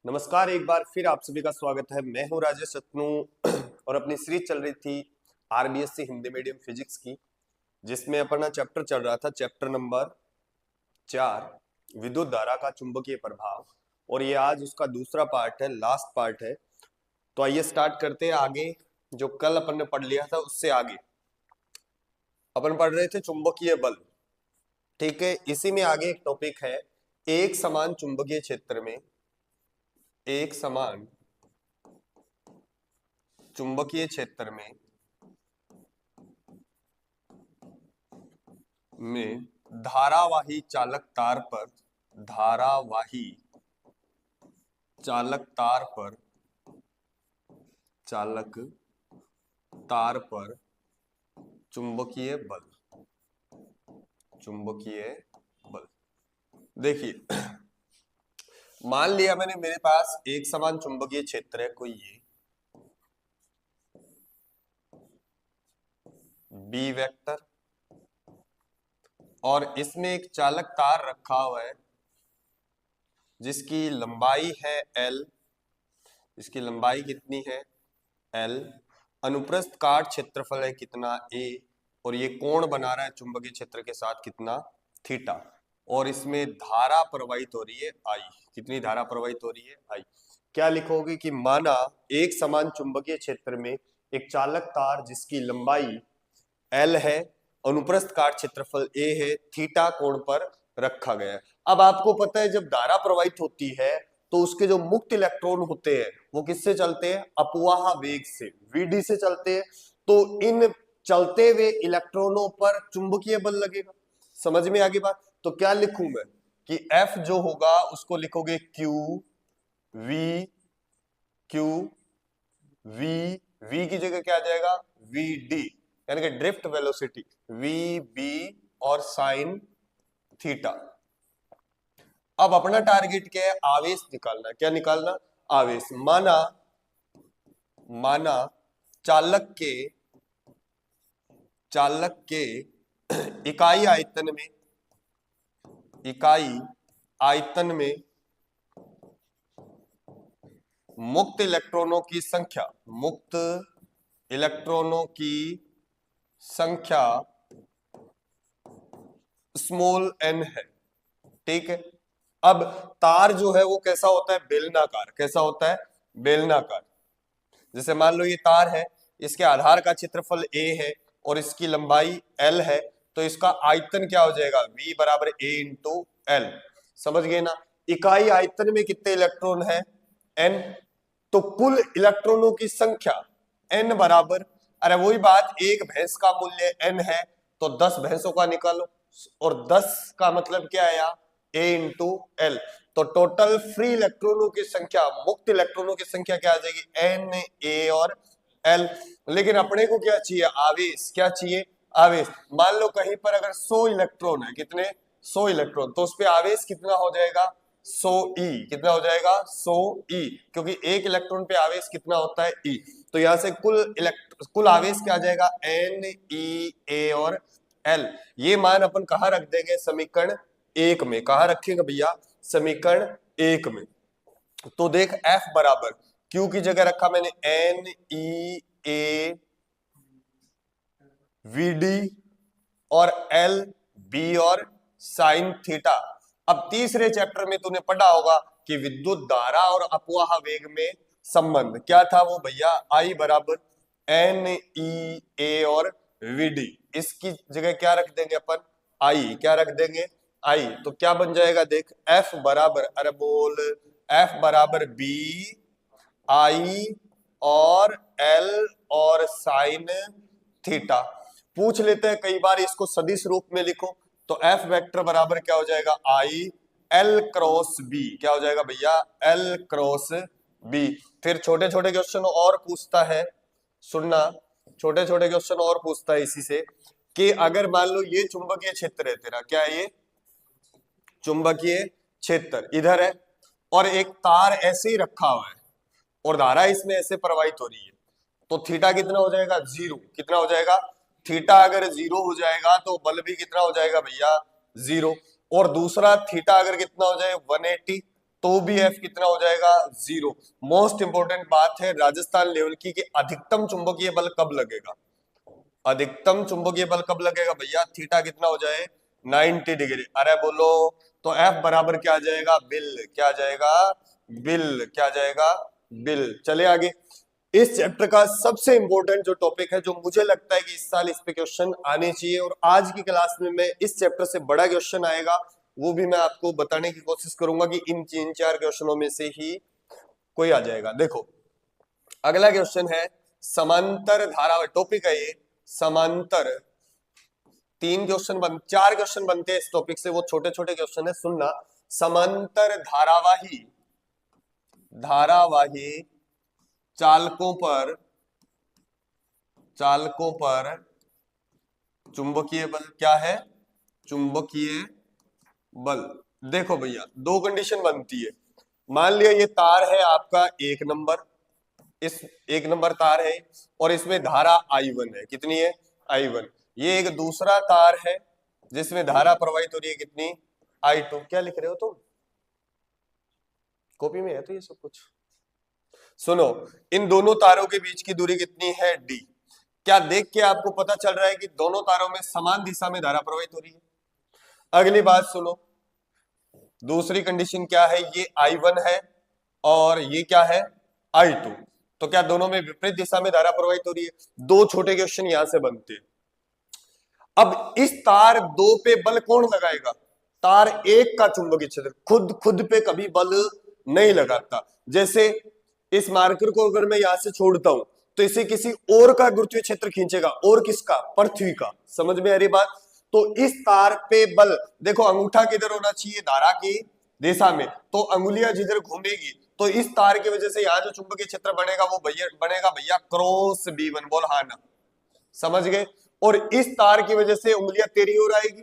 नमस्कार, एक बार फिर आप सभी का स्वागत है। मैं हूं राजेश रत्नू और अपनी सीरीज चल रही थी आरबीएससी हिंदी मीडियम फिजिक्स की, जिसमें अपना चैप्टर चल रहा था, चैप्टर नंबर 4, विद्युत धारा का चुंबकीय प्रभाव। और ये आज उसका दूसरा पार्ट है, लास्ट पार्ट है। तो आइए स्टार्ट करते हैं। आगे जो कल अपन ने पढ़ लिया था उससे आगे अपन पढ़ रहे थे चुंबकीय बल। ठीक है, इसी में आगे एक टॉपिक है, एक समान चुंबकीय क्षेत्र में एक समान चुंबकीय क्षेत्र में धारावाही चालक तार पर धारावाही चालक तार पर चालक तार पर चुंबकीय बल। देखिए, मान लिया मैंने, मेरे पास एक समान चुंबकीय क्षेत्र है कोई, ये बी वेक्टर, और इसमें एक चालक तार रखा हुआ है जिसकी लंबाई है L। इसकी लंबाई कितनी है? L। अनुप्रस्थ काट क्षेत्रफल है कितना? A। और ये कोण बना रहा है चुंबकीय क्षेत्र के साथ कितना? थीटा। और इसमें धारा प्रवाहित हो रही है I। कितनी धारा प्रवाहित हो रही है? I। क्या लिखोगे कि माना एक समान चुंबकीय क्षेत्र में एक चालक तार जिसकी लंबाई L है, अनुप्रस्थ काट क्षेत्रफल A है, थीटा कोण पर रखा गया है। अब आपको पता है, जब धारा प्रवाहित होती है तो उसके जो मुक्त इलेक्ट्रॉन होते हैं वो किससे चलते हैं? अपवाह वेग से, Vd से चलते हैं। तो इन चलते हुए इलेक्ट्रॉनों पर चुंबकीय बल लगेगा। समझ में आ गई बात? तो क्या लिखूं मैं कि F जो होगा उसको लिखोगे Q V की जगह क्या आ जाएगा? Vd, यानी कि ड्रिफ्ट वेलोसिटी Vb और साइन थीटा। अब अपना टारगेट क्या है? आवेश निकालना। क्या निकालना? आवेश। माना चालक के इकाई आयतन में मुक्त इलेक्ट्रॉनों की संख्या स्मॉल n है। ठीक है। अब तार जो है वो कैसा होता है? बेलनाकार। कैसा होता है? बेलनाकार। जैसे मान लो ये तार है, इसके आधार का क्षेत्रफल a है और इसकी लंबाई l है, तो इसका आयतन क्या हो जाएगा? V बराबर a इंटू l। समझ गए ना? इकाई आयतन में कितने इलेक्ट्रॉन है? n। तो कुल इलेक्ट्रॉनों की संख्या n बराबर, अरे वही बात, एक भैंस का मूल्य n है तो 10 भैंसों का निकालो, और 10 का मतलब क्या है यहाँ? a into l। तो टोटल फ्री इलेक्ट्रॉनों की संख्या, मुक्त इलेक्ट्रॉनों की संख्या क्या आ जाएगी? n, a और l। लेकिन अपने को क्या चाहिए? आवेश। क्या चाहिए? आवेश। मान लो कहीं पर अगर 100 इलेक्ट्रॉन है, कितने? 100 इलेक्ट्रॉन, तो उस पर आवेश कितना हो जाएगा? 100 ई। कितना हो जाएगा? 100 ई, क्योंकि एक इलेक्ट्रॉन पे आवेश कितना होता है? ई। तो यहां से कुल आवेश क्या आ जाएगा? एन, ई, ए और एल। ये मान अपन कहां रख देंगे? समीकरण 1 में। कहां रखेंगे भैया? समीकरण 1 में। तो देख, F बराबर Q की जगह रखा मैंने N, E, A, V D और एल, बी और साइन थीटा। अब तीसरे चैप्टर में तूने पढ़ा होगा कि विद्युत धारा और अपवाह वेग में संबंध क्या था वो भैया? I बराबर एन, ई, ए और वी डी। इसकी जगह क्या रख देंगे अपन? I। क्या रख देंगे? I। तो क्या बन जाएगा? देख, F बराबर, अरे बोल, F बराबर बी, आई और एल और साइन थीटा। पूछ लेते हैं कई बार, इसको सदिश रूप में लिखो, तो F वेक्टर बराबर क्या हो जाएगा? I L cross B. क्या हो जाएगा भैया? L cross B. फिर छोटे छोटे क्वेश्चन और पूछता है, सुनना, छोटे छोटे क्वेश्चन और पूछता है इसी से, कि अगर मान लो ये चुंबकीय क्षेत्र है तेरा, क्या है ये? चुंबकीय क्षेत्र इधर है, और एक तार ऐसे ही रखा हुआ है और धारा इसमें ऐसे प्रवाहित हो रही है, तो थीटा कितना हो जाएगा? 0। कितना हो जाएगा? थीटा अगर 0 हो जाएगा तो बल भी कितना हो जाएगा भैया? 0। और दूसरा थीटा अगर कितना हो जाए? 180। तो भी एफ कितना हो जाएगा, 0। मोस्ट इंपोर्टेंट बात है राजस्थान लेवल की कि अधिकतम चुंबकीय बल कब लगेगा, अधिकतम चुंबकीय बल कब लगेगा भैया, थीटा कितना हो जाए 90 डिग्री। अरे बोलो, तो एफ बराबर क्या आ जाएगा, बिल, क्या आ जाएगा, बिल, क्या आ जाएगा, बिल। चले आगे। इस चैप्टर का सबसे इंपॉर्टेंट जो टॉपिक है, जो मुझे लगता है कि इस साल इस पे क्वेश्चन आने चाहिए, और आज की क्लास में मैं इस चैप्टर से बड़ा क्वेश्चन आएगा वो भी मैं आपको बताने की कोशिश करूंगा कि इन 3-4 क्वेश्चनों में से ही कोई आ जाएगा। देखो अगला क्वेश्चन है समांतर धारा, टॉपिक है ये समांतर, 4 क्वेश्चन बनते हैं इस टॉपिक से, वो छोटे छोटे क्वेश्चन है, सुनना। समांतर धारावाही, धारावाही चालकों पर, चालकों पर चुंबकीय बल क्या है, चुंबकीय बल। देखो भैया दो कंडीशन बनती है। मान लिया ये तार है आपका 1 नंबर, इस 1 नंबर तार है और इसमें धारा I1 है, कितनी है, I1। ये एक दूसरा तार है जिसमें धारा प्रवाहित हो रही है, कितनी, I2। क्या लिख रहे हो तुम, कॉपी में है तो ये सब कुछ। सुनो, इन दोनों तारों के बीच की दूरी कितनी है, D। क्या देख के आपको पता चल रहा है कि दोनों तारों में समान दिशा में धारा प्रवाहित हो रही है। अगली बात सुनो, दूसरी कंडीशन क्या है, ये I1 है और ये क्या है, I2। तो क्या दोनों में विपरीत दिशा में धारा प्रवाहित हो रही है। दो छोटे क्वेश्चन यहां से बनते हैं। अब इस तार 2 पे बल कौन लगाएगा, तार 1 का चुंबकीय क्षेत्र खुद पे कभी बल नहीं लगाता। जैसे इस मार्कर को अगर मैं यहां से छोड़ता हूं तो इसे किसी और का गुरुत्वीय क्षेत्र खींचेगा, और किसका, पृथ्वी का। समझ में आ रही बात। तो इस तार पे बल, देखो अंगूठा किधर होना चाहिए, धारा की दिशा में, तो अंगुलियां जिधर घूमेगी, तो इस तार की वजह से यहाँ जो चुंबकीय क्षेत्र बनेगा वो बनेगा भैया क्रॉस B1। बोल हाँ ना, समझ गए। और इस तार की वजह से उंगलियां तेरी ओर आएगी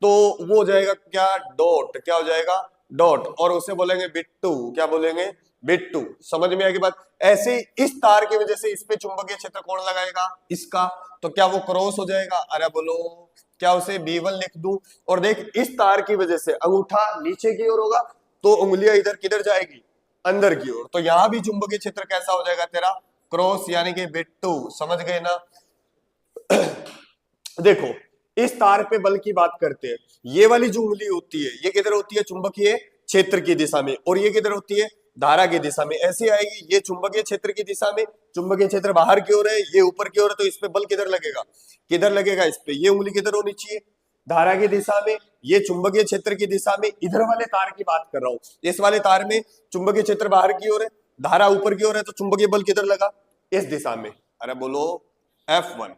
तो वो हो जाएगा क्या, डॉट, क्या हो जाएगा, डॉट, और उसे बोलेंगे बिट्टू, क्या बोलेंगे, बिट्टू। समझ में आएगी बात। ऐसे इस तार की वजह से इस पे चुंबकीय क्षेत्र कौन लगाएगा, इसका, तो क्या वो क्रॉस हो जाएगा। अरे बोलो, क्या उसे B1 लिख दूं। और देख इस तार की वजह से अंगूठा नीचे की ओर होगा तो उंगलियां इधर किधर जाएगी, अंदर की ओर, तो यहां भी चुंबकीय क्षेत्र कैसा हो जाएगा तेरा, क्रॉस, यानी कि बिट्टू। समझ गए ना। देखो इस तार पे बल की बात करते हैं, ये वाली जो उंगली होती है ये किधर होती है, चुंबकीय क्षेत्र की दिशा में, और ये किधर होती है, धारा की दिशा में। ऐसे आएगी, ये चुंबकीय क्षेत्र की दिशा में, चुंबकीय क्षेत्र बाहर की ओर है, ये ऊपर की ओर है, तो इस पे बल किधर लगेगा, किधर लगेगा, इस पे। ये उंगली किधर होनी चाहिए, धारा की दिशा में, ये चुंबकीय क्षेत्र की दिशा में। इधर वाले तार की बात कर रहा हूं, इस वाले तार में चुंबकीय क्षेत्र बाहर की ओर है, धारा ऊपर की ओर है, तो चुंबकीय बल किधर लगा, इस दिशा में। अरे बोलो F1।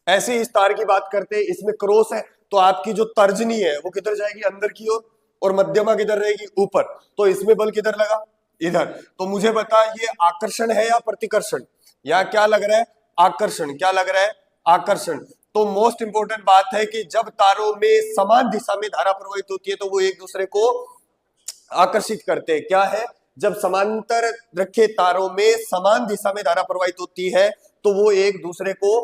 ऐसे इस तार की बात करते हैं, इसमें क्रॉस है तो आपकी जो तर्जनी है वो किधर जाएगी, अंदर की ओर, और मध्यमा किधर रहेगी, ऊपर। तो इसमें बल किधर लगा, इधर। तो मुझे बता ये आकर्षण है या प्रतिकर्षण, या क्या लग रहा है, आकर्षण, क्या लग रहा है, आकर्षण। तो मोस्ट इंपोर्टेंट बात है कि जब तारों में समान दिशा में धारा प्रवाहित होती है तो वो एक दूसरे को आकर्षित करते हैं। क्या है, जब समांतर रखे तारों में समान दिशा में धारा प्रवाहित होती है तो वो एक दूसरे को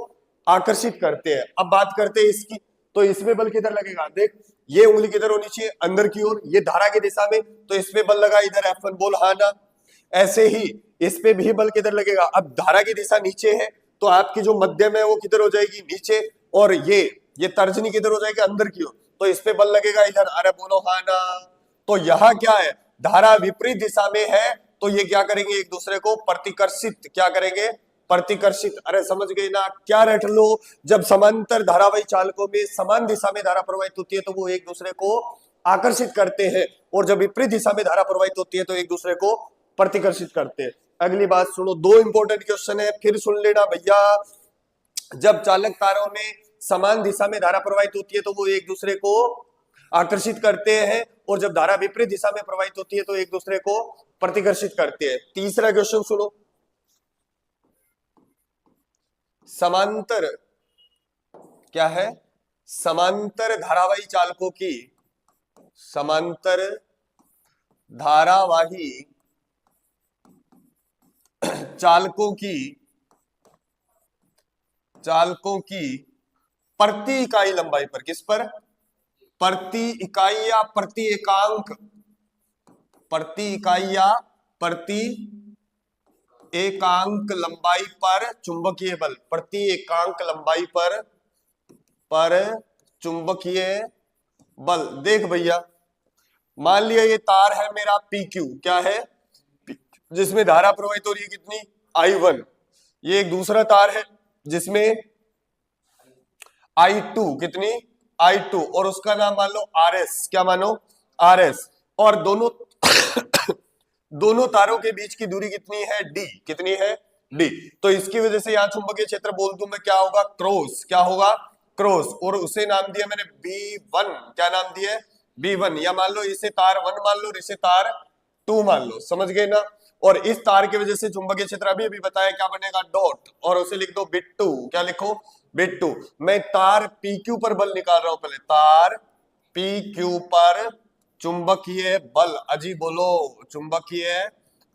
आकर्षित करते हैं। अब बात करते हैं इसकी, तो इसमें बल किधर लगेगा, देख ये उंगली किधर होनी चाहिए, अंदर की ओर, ये धारा की दिशा में, तो इसमें बल लगा इधर F1। बोल हाँ ना। ऐसे ही इस पे भी बल किधर लगेगा, अब धारा की दिशा नीचे है तो आपकी जो मध्यम है वो किधर हो जाएगी, नीचे, और ये तर्जनी किधर हो जाएगी, अंदर की ओर, तो इस पे बल लगेगा इधर। अरे बोलो हाँ ना। तो यहाँ क्या है, धारा विपरीत दिशा में है तो ये क्या करेंगे, एक दूसरे को प्रतिकर्षित, क्या करेंगे, प्रतिकर्षित। अरे समझ गए ना, क्या रट लो, जब समांतर धारावाही चालकों में समान दिशा में धारा प्रवाहित होती है तो वो एक दूसरे को आकर्षित करते हैं, और जब विपरीत दिशा में धारा प्रवाहित होती है तो एक दूसरे को प्रतिकर्षित करते हैं। अगली बात सुनो, दो इंपॉर्टेंट क्वेश्चन है, फिर सुन लेना भैया। जब चालक तारों में समान दिशा में धारा प्रवाहित होती है तो वो एक दूसरे को आकर्षित करते हैं, और जब धारा विपरीत दिशा में प्रवाहित होती है तो एक दूसरे को प्रतिकर्षित करते हैं। तीसरा क्वेश्चन सुनो, समांतर, क्या है, समांतर धारावाही चालकों की, समांतर धारावाही चालकों की प्रति इकाई लंबाई पर, किस पर, प्रति इकाई या प्रति एकांक, प्रति इकाई या प्रति एकांक लंबाई पर चुंबकीय बल, प्रति एकांक लंबाई पर चुंबकीय बल। देख भैया, मान लिया ये तार है मेरा PQ, क्या है, जिसमें धारा प्रवाहित हो रही है कितनी, I1। ये एक दूसरा तार है जिसमें I2, कितनी, I2, और उसका नाम मान लो RS, क्या मानो, RS। और दोनों दोनों तारों के बीच की दूरी कितनी है, D, कितनी है, D। तो इसकी वजह से यहां चुंबकीय क्षेत्र बोल दूं मैं, क्या होगा, क्रॉस, क्या होगा, क्रॉस। और उसे नाम दिया मैंने B1, क्या नाम दिया, B1। या मान लो इसे तार 1 मान लो, इसे तार 2 मान लो, समझ गए ना। और इस तार की वजह से चुंबकीय क्षेत्र अभी अभी बताया क्या बनेगा, डॉट, और उसे लिख दो बिट 2, क्या लिखो, बिट 2। मैं तार PQ पर बल निकाल रहा हूं, पहले तार PQ पर चुंबकीय बल, अजी बोलो, चुंबकीय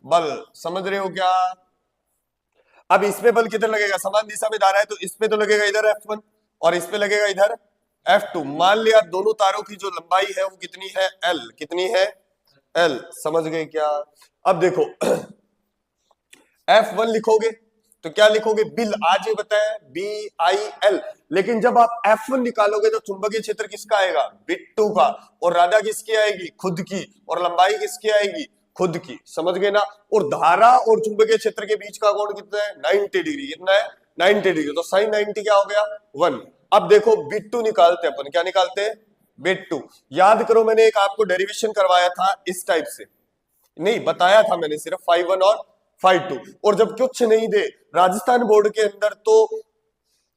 बल, समझ रहे हो क्या। अब इसमें बल किधर लगेगा, समान दिशा में धारा है तो इस पे तो लगेगा इधर F1 और इस पे लगेगा इधर F2। मान लिया दोनों तारों की जो लंबाई है वो कितनी है, L, कितनी है, L, समझ गए क्या। अब देखो F1 लिखोगे तो क्या लिखोगे, बिल, आज ये बताया BIL। लेकिन जब आप F1 निकालोगे तो चुंबकीय क्षेत्र किसका आएगा, बिट 2 का, और राधा किसकी आएगी, खुद की, और लंबाई किसकी आएगी, खुद की, समझ गए ना। और धारा और चुंबकीय क्षेत्र के बीच का कोण कितना है, 90 डिग्री, कितना है, 90 डिग्री। तो sin 90 क्या हो गया, 1। अब देखो बिट 2 निकालते हैं अपन, क्या निकालते हैं, बिट 2। याद करो मैंने एक आपको डेरिवेशन करवाया था इस टाइप से, नहीं बताया था मैंने, सिर्फ phi 1 और phi 2। और जब कुछ नहीं दे राजस्थान बोर्ड के अंदर तो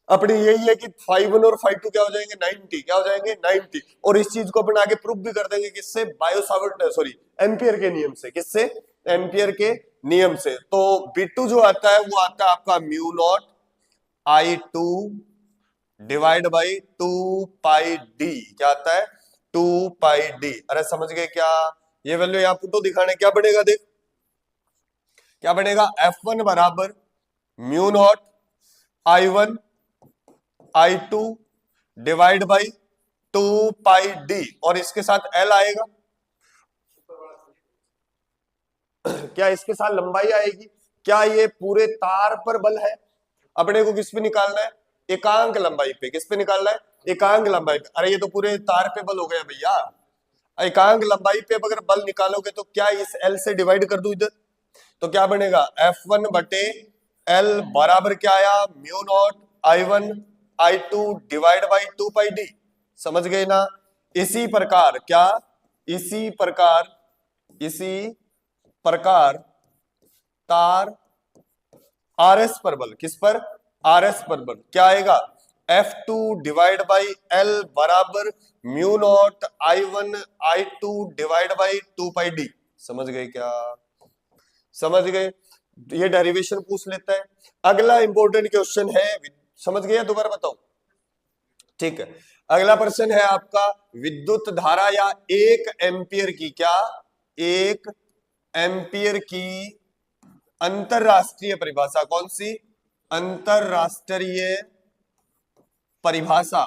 अपनी यही है कि phi 1 और phi 2 क्या हो जाएंगे, 90, क्या हो जाएंगे, 90। और इस चीज को अपन आगे प्रूफ भी कर देंगे, किससे, बायो-सावर्ट, सॉरी, एम्पियर के नियम से, किससे, एम्पियर के नियम से। तो B2 जो आता है वो आता है आपका mu naught I2 divide by 2 pi D, क्या आता है, 2 पाई डी। अरे समझ गए क्या, ये वैल्यू यहाँ पुटो दिखाने, क्या बनेगा, देख क्या बनेगा, F1 बराबर mu not I1 I2 divide by 2 pi D, और इसके साथ L आएगा, क्या इसके साथ लंबाई आएगी। क्या ये पूरे तार पर बल है, अपने को किस पे निकालना है, एकांक लंबाई पे, किस पे निकालना है, एकांक लंबाई पे। अरे ये तो पूरे तार पे बल हो गया भैया, एकांक लंबाई पे अगर बल निकालोगे तो क्या इस L से डिवाइड कर दूं इधर, तो क्या बनेगा, F1 बटे L बराबर क्या आया, mu naught I1 I2 divide by 2 pi D, समझ गए ना। इसी प्रकार क्या, इसी प्रकार तार RS पर बल, किस पर, RS पर बल क्या आएगा, F2 डिवाइड बाई L बराबर mu not I1 I2 divide by 2 pi D, समझ गए क्या, समझ गए। ये डेरिवेशन पूछ लेता है। अगला इंपॉर्टेंट क्वेश्चन है, समझ गया, दोबारा बताओ, ठीक है। अगला प्रश्न है आपका, विद्युत धारा या 1 एम्पियर की, क्या 1 एम्पियर की अंतरराष्ट्रीय परिभाषा, कौन सी, अंतरराष्ट्रीय परिभाषा।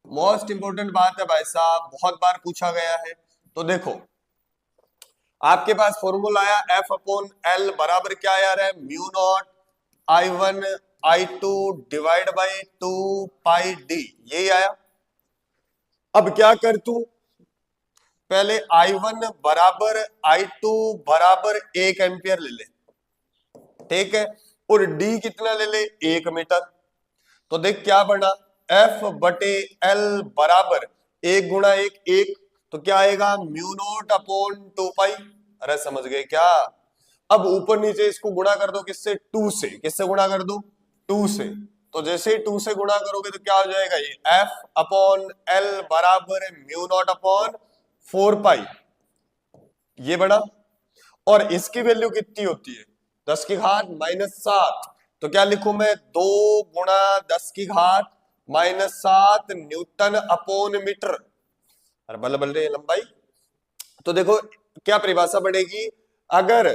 मोस्ट इंपोर्टेंट बात है भाई साहब, बहुत बार पूछा गया है। तो देखो आपके पास फॉर्मूला आया F/L बराबर क्या आ रहा है, mu naught I1 I2 divide by 2 pi D, यही आया। अब क्या कर तू, पहले I1 बराबर I2 बराबर 1 एम्पियर ले ले, ठीक है, और D कितना ले ले, 1 मीटर। तो देख क्या बना, F बटे L बराबर 1 गुणा 1 1, तो क्या आएगा, म्यू नॉट अपॉन 2 पाई। अरे समझ गए क्या। अब ऊपर नीचे इसको गुणा कर दो, किससे, 2 से, किससे गुणा कर दो, 2 से। तो जैसे 2 से गुणा करोगे तो क्या हो जाएगा, ये F अपॉन L बराबर म्यू नॉट अपॉन 4 पाई, ये बड़ा। और इसकी वैल्यू कितनी होती है, 10 की घात -7। तो क्या लिखूं मैं, 2 गुणा 10 की घात -7 न्यूटन अपॉन मीटर, अरे बल बल रही है लंबाई। तो देखो क्या परिभाषा बढ़ेगी, अगर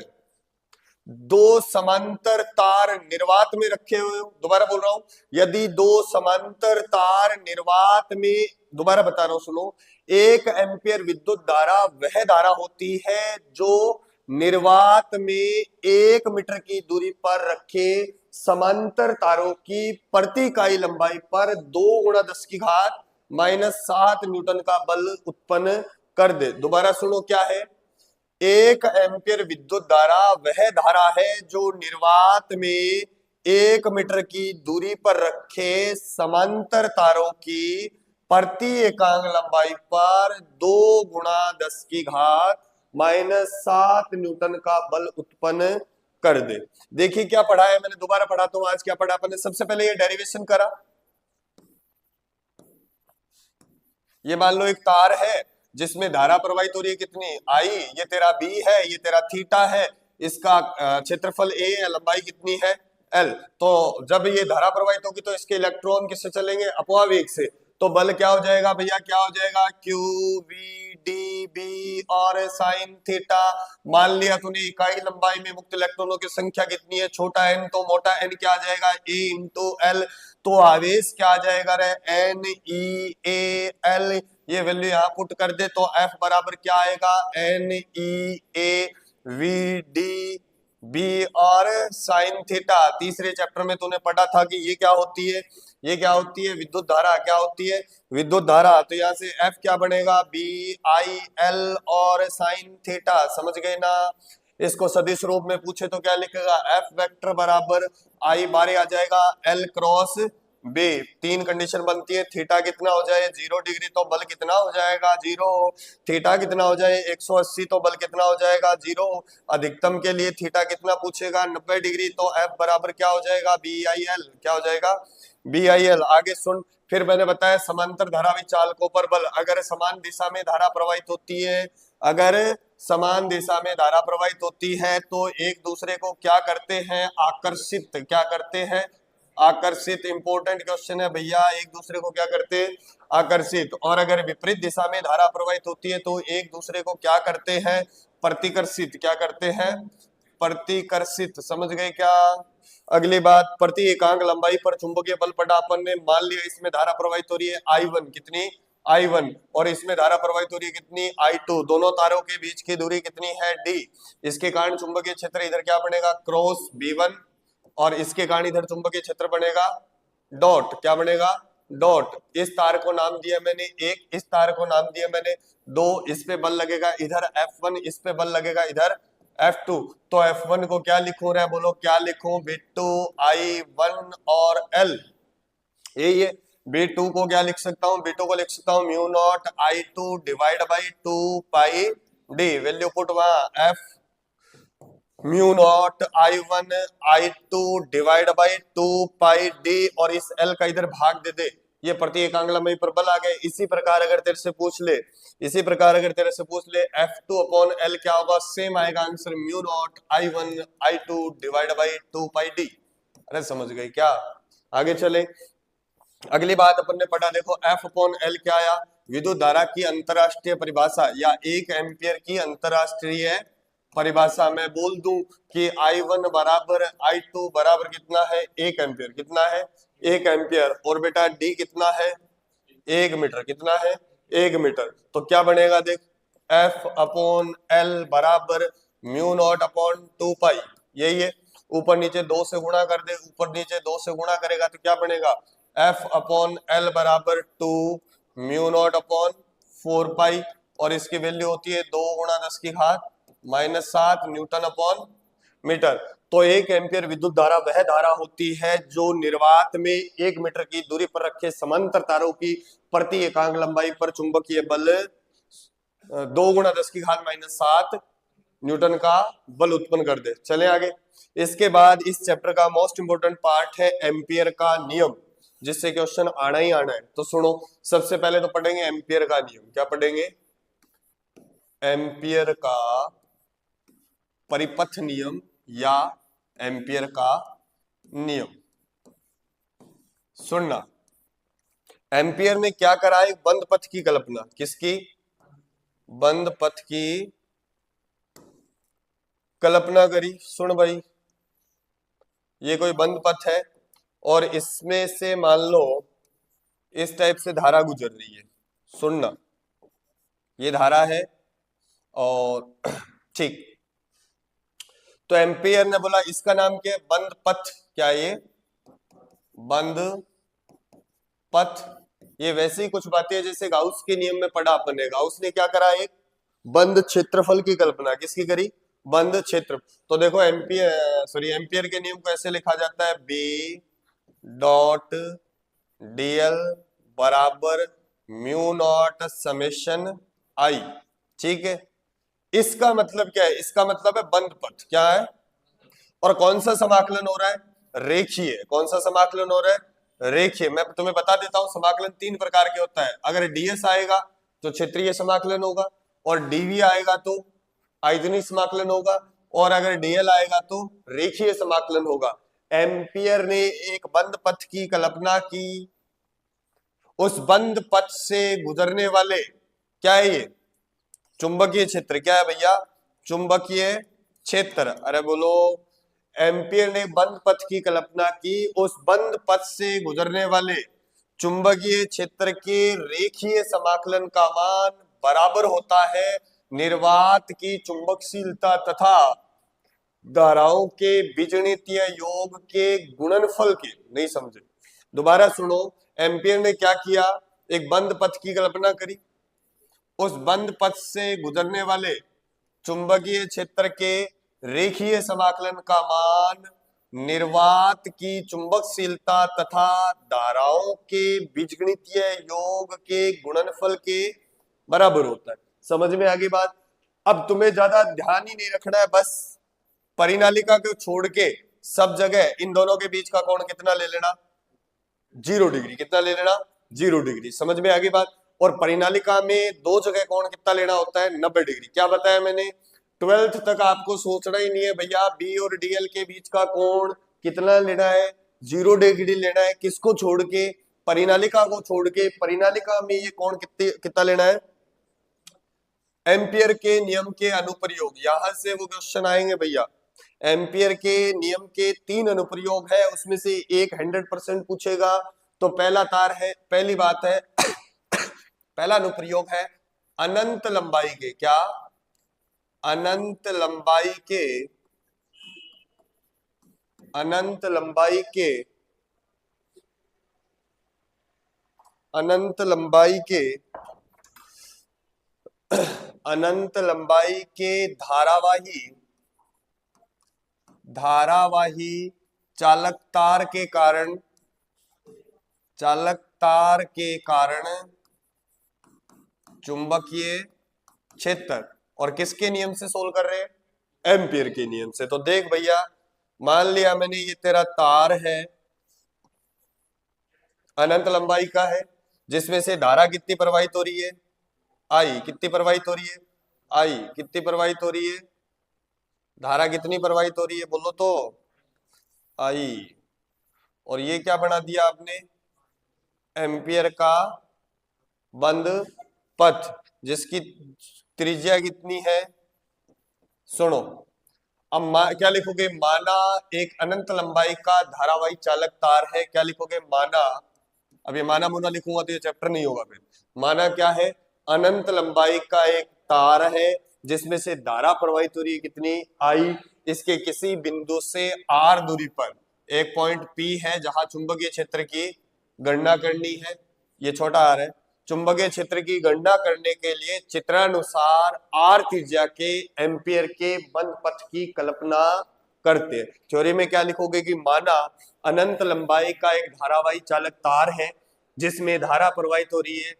2 समांतर तार निर्वात में रखे हुए हो, दोबारा बोल रहा हूं, यदि 2 समांतर तार निर्वात में दोबारा बता रहा हूं सुनो। 1 एम्पियर विद्युत धारा वह धारा होती है जो निर्वात में 1 मीटर की दूरी पर रखे समांतर तारों की प्रति इकाई लंबाई पर 2 × 10⁻⁻7 न्यूटन का बल उत्पन्न कर दे। दोबारा सुनो क्या है। 1 एम्पियर विद्युत धारा वह धारा है जो निर्वात में 1 मीटर की दूरी पर रखे समांतर तारों की प्रति एकांक लंबाई पर 2 × 10⁻⁻7 न्यूटन का बल उत्पन्न कर दे। देखिए क्या पढ़ा है मैंने, दोबारा पढ़ाता हूं। आज क्या पढ़ा अपन ने? सबसे पहले ये डेरिवेशन करा। ये मान लो एक तार है जिसमें धारा प्रवाहित हो रही है कितनी, आई, ये तेरा बी है, ये तेरा थीटा है, इसका क्षेत्रफल ए है, लंबाई कितनी है, एल। तो जब ये धारा प्रवाहित होगी तो इसके इलेक्ट्रॉन किससे चलेंगे, अपवावेग से। तो बल क्या हो जाएगा भैया, क्या हो जाएगा, क्यू वी डी बी और साइन थीटा। मान लिया तूने इकाई लंबाई में मुक्त इलेक्ट्रॉनों की संख्या कितनी है, छोटा एन, तो मोटा एन क्या आ जाएगा, ए इंटू एल। तो आवेश क्या आ जाएगा रे, एन ई ए एल। ये वैल्यू यहां पुट कर दे तो एफ बराबर क्या आएगा, N E A V D B और साइन थीटा। तीसरे चैप्टर में तूने पढ़ा था कि ये क्या होती है, ये क्या होती है, विद्युत धारा। क्या होती है, विद्युत धारा। तो यहाँ से एफ क्या बनेगा, बी आई एल और साइन थीटा। समझ गए ना। इसको सदिश रूप में पूछे तो क्या लिखेगा, एफ वेक्टर बराबर आई बारे आ जाएगा एल क्रॉस बी। 3 कंडीशन बनती है, थीटा कितना हो जाए 0 डिग्री तो बल कितना हो जाएगा 0, थीटा कितना हो जाए 180 तो बल कितना हो जाएगा 0, अधिकतम के लिए थीटा कितना पूछेगा 90 डिग्री तो एफ बराबर क्या हो जाएगा बी आई एल। क्या हो जाएगा, बी आई एल। आगे सुन, फिर मैंने बताया समांतर धारा विचालकों पर बल। अगर समान दिशा में धारा प्रवाहित होती है, अगर समान दिशा में धारा प्रवाहित होती है तो एक दूसरे को क्या करते हैं, आकर्षित। क्या करते हैं, आकर्षित। इंपॉर्टेंट क्वेश्चन है भैया, एक दूसरे को क्या करते हैं, आकर्षित। और अगर विपरीत दिशा में धारा प्रवाहित होती है तो एक दूसरे को क्या करते हैं, प्रतिकर्षित। क्या करते हैं, प्रतिकर्षित। समझ गए क्या। अगली बात, प्रति एकांक लंबाई पर चुंबकीय बल पढ़ा अपन ने। मान लिया इसमें धारा प्रवाहित हो रही है I1, कितनी, I1, और इसमें धारा प्रवाहित हो रही है कितनी, I2। दोनों तारों के बीच की दूरी कितनी है, D। इसके कारण चुंबकीय क्षेत्र इधर क्या बनेगा, क्रॉस B1, और इसके कारण इधर चुंबकीय क्षेत्र बनेगा डॉट। क्या बनेगा, डॉट। इस तार को नाम दिया मैंने 1, इस तार को नाम दिया मैंने 2। इस पे बल लगेगा इधर F1, इस पे बल लगेगा इधर F2। तो F1 को क्या लिखूं रे, बोलो क्या लिखूं, B2 I1 और L। ये B2 को क्या लिख सकता हूं, B2 को लिख सकता हूं mu naught I2 divide by 2 pi D। Value put वहां, F mu naught I1 I2 divide by 2 pi D, और इस L का इधर भाग दे दे। ये प्रति एकांक लंबाई पर बल आ गए। इसी प्रकार अगर तेरे से पूछ ले, इसी प्रकार अगर तेरे से पूछ ले F2 अपॉन L क्या होगा, सेम आएगा answer, mu naught I1 I2 divide by 2 pi D। अरे समझ गए क्या। आगे चले, अगली बात अपन ने पढ़ा, देखो F अपॉन L क्या आया, विद्युत धारा की अंतरराष्ट्रीय परिभाषा या 1 एम्पियर की अंतरराष्ट्रीय परिभाषा। मैं बोल दूं कि I1 बराबर I2 बराबर कितना है, 1 एम्पियर। कितना है, 1 एम्पियर। और बेटा D कितना है, 1 मीटर। कितना है, 1 मीटर। तो क्या बनेगा देख, F अपॉन L बराबर म्यू नॉट अपॉन 2 पाई। यही है, ऊपर नीचे 2 से गुणा कर दे, ऊपर नीचे 2 से गुणा करेगा तो क्या बनेगा, F अपॉन L बराबर 2 म्यू नॉट अपॉन 4 पाई, और इसकी वैल्यू होती है 2 × 10⁻⁻7 न्यूटन अपॉन मीटर। तो 1 एम्पियर विद्युत धारा वह धारा होती है जो निर्वात में 1 मीटर की दूरी पर रखे समांतर तारों की प्रति एकांक लंबाई पर चुंबकीय बल 2 × 10⁻⁷ न्यूटन का बल उत्पन्न कर दे। चले आगे। इसके बाद इस चैप्टर का मोस्ट इंपोर्टेंट पार्ट है एम्पियर का नियम, जिससे क्वेश्चन आना ही आना है। तो सुनो, सबसे पहले तो पढ़ेंगे एम्पियर का नियम। क्या पढ़ेंगे, एम्पियर का परिपथ नियम या एम्पियर का नियम। सुनना, एम्पियर ने क्या करा, एक बंद पथ की कल्पना। किसकी, बंद पथ की कल्पना करी। सुन भाई, ये कोई बंद पथ है और इसमें से मान लो इस टाइप से धारा गुजर रही है। सुनना, ये धारा है। और ठीक, तो एम्पियर ने बोला इसका नाम क्या है, बंद पथ। क्या ये बंद पथ? ये वैसे ही कुछ बातें हैं जैसे गाउस के नियम में पढ़ा अपन ने। गाउस ने क्या करा, एक बंद क्षेत्रफल की कल्पना किसकी करी, बंद क्षेत्र। तो देखो एम्पियर के नियम को ऐसे लिखा जाता है, बी डॉट डीएल बराबर म्यू नॉट समेशन आई। ठीक है, इसका मतलब क्या है, इसका मतलब है बंद पथ। क्या है, और कौन सा समाकलन हो रहा है, रेखीय। कौन सा समाकलन हो रहा है, रेखीय। मैं तुम्हें बता देता हूं, समाकलन तीन प्रकार के होता है। अगर डीएस आएगा तो क्षेत्रीय समाकलन होगा, और डीवी आएगा तो आयतनीय समाकलन होगा, और अगर डीएल आएगा तो रेखीय समाकलन होगा। एम्पियर ने एक बंद पथ की कल्पना की, उस बंद पथ से गुजरने वाले, क्या है ये, चुंबकीय क्षेत्र। क्या है भैया, चुंबकीय क्षेत्र। अरे बोलो, एम्पियर ने बंद पथ की कल्पना की, उस बंद पथ से गुजरने वाले चुंबकीय क्षेत्र के रेखीय समाकलन का मान बराबर होता है निर्वात की चुंबकशीलता तथा धाराओं के बीजगणितीय योग के गुणनफल के। नहीं समझे, दोबारा सुनो। एम्पियर ने क्या किया, एक बंद पथ की कल्पना करी, उस बंद पथ से गुजरने वाले चुंबकीय क्षेत्र के रेखीय समाकलन का मान निर्वात की चुंबकशीलता तथा धाराओं के बीजगणितीय योग के गुणनफल के बराबर होता है। समझ में आ गई बात? अब तुम्हें ज्यादा ध्यान ही नहीं रखना है, बस परिनालिका को छोड़ के सब जगह इन दोनों के बीच का कोण कितना ले लेना, 0 डिग्री। कितना ले लेना, 0 डिग्री। समझ में आ गई बात? और परिनालिका में दो जगह कोण कितना लेना होता है, 90 डिग्री। क्या बताया मैंने, 12th तक आपको सोचना ही नहीं है भैया, बी और डीएल के बीच का कोण कितना लेना है, 0 डिग्री लेना है। किसको छोड़ के, परिनालिका को छोड़ के। परिनालिका में ये कोण कितना लेना है, एम्पियर के नियम के अनुप्रयोग। यहां से वो क्वेश्चन आएंगे भैया। एम्पियर के नियम के 3 अनुप्रयोग है, उसमें से एक 100% पूछेगा। तो पहला तार है, पहली बात है पहला अनुप्रयोग है अनंत लंबाई के, क्या, अनंत लंबाई के, अनंत लंबाई के, अनंत लंबाई के, अनंत लंबाई के धारावाही, धारावाही चालक तार के कारण, चालक तार के कारण चुंबकीय क्षेत्र। और किसके नियम से सोल्व कर रहे हैं, एम्पियर के नियम से। तो देख भैया, मान लिया मैंने ये तेरा तार है, अनंत लंबाई का है, जिसमें से धारा कितनी प्रवाहित हो रही है, आई। कितनी प्रवाहित हो रही है, आई। कितनी प्रवाहित हो रही है, धारा कितनी प्रवाहित हो रही है, बोलो तो, आई। और ये क्या बना दिया आपने, एम्पियर का बंद पथ, जिसकी त्रिज्या कितनी है, सुनो। अब क्या लिखोगे, माना एक अनंत लंबाई का धारावाही चालक तार है। क्या लिखोगे, माना, अब ये माना मुना लिखूंगा तो ये चैप्टर नहीं होगा फिर। माना क्या है, अनंत लंबाई का एक तार है, जिसमें से धारा प्रवाहित हो रही है कितनी, आई। इसके किसी बिंदु से आर दूरी पर एक पॉइंट पी है, जहां चुंबकीय क्षेत्र की गणना करनी है। ये छोटा आर है। चुंबकीय क्षेत्र की गणना करने के लिए चित्रानुसार आर त्रिज्या के एम्पियर के बंद पथ की कल्पना करते हैं। थ्योरी में क्या लिखोगे कि माना अनंत लंबाई का एक धारावाही चालक तार है, जिसमें धारा प्रवाहित हो रही है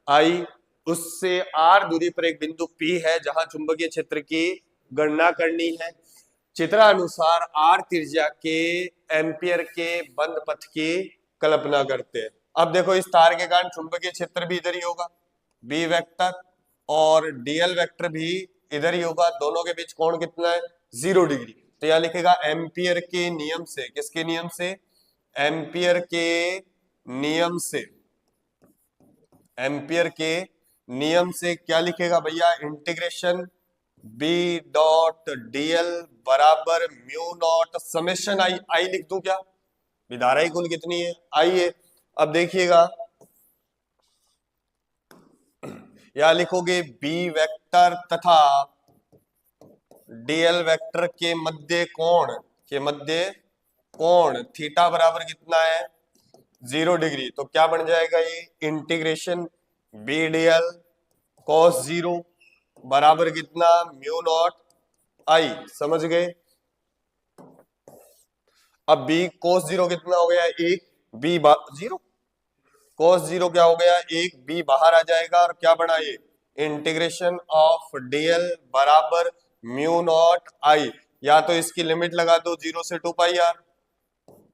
आई, उससे आर दूरी पर एक बिंदु पी है, जहां चुंबकीय क्षेत्र की गणना करनी है। चित्रानुसार आर त्रिज्या के एम्पियर के बंद पथ की कल्पना करते हैं। अब देखो, इस तार के कारण चुंबकीय क्षेत्र भी इधर ही होगा, बी वेक्टर, और डीएल वेक्टर भी इधर ही होगा। दोनों के बीच कोण कितना है, 0 डिग्री। तो यह लिखेगा एम्पियर के नियम से, किसके नियम से, एम्पियर के नियम से, एम्पियर के नियम से क्या लिखेगा भैया, इंटीग्रेशन बी डॉट डीएल बराबर म्यू नॉट समेशन आई। आई लिख दूं क्या, धारा कुल कितनी है, आई है। अब देखिएगा, या लिखोगे बी वेक्टर तथा डीएल वेक्टर के मध्य कोण थीटा बराबर कितना है 0 डिग्री। तो क्या बन जाएगा ये इंटीग्रेशन बी डीएल कॉस 0 बराबर कितना म्यू नॉट आई। समझ गए। अब बी कोस 0 कितना हो गया 1, बी 0 कोस 0 क्या हो गया 1, बी बाहर आ जाएगा और क्या बना ये इंटीग्रेशन ऑफ डीएल बराबर म्यू नॉट आई। या तो इसकी लिमिट लगा दो 0 से 2 पाई आर।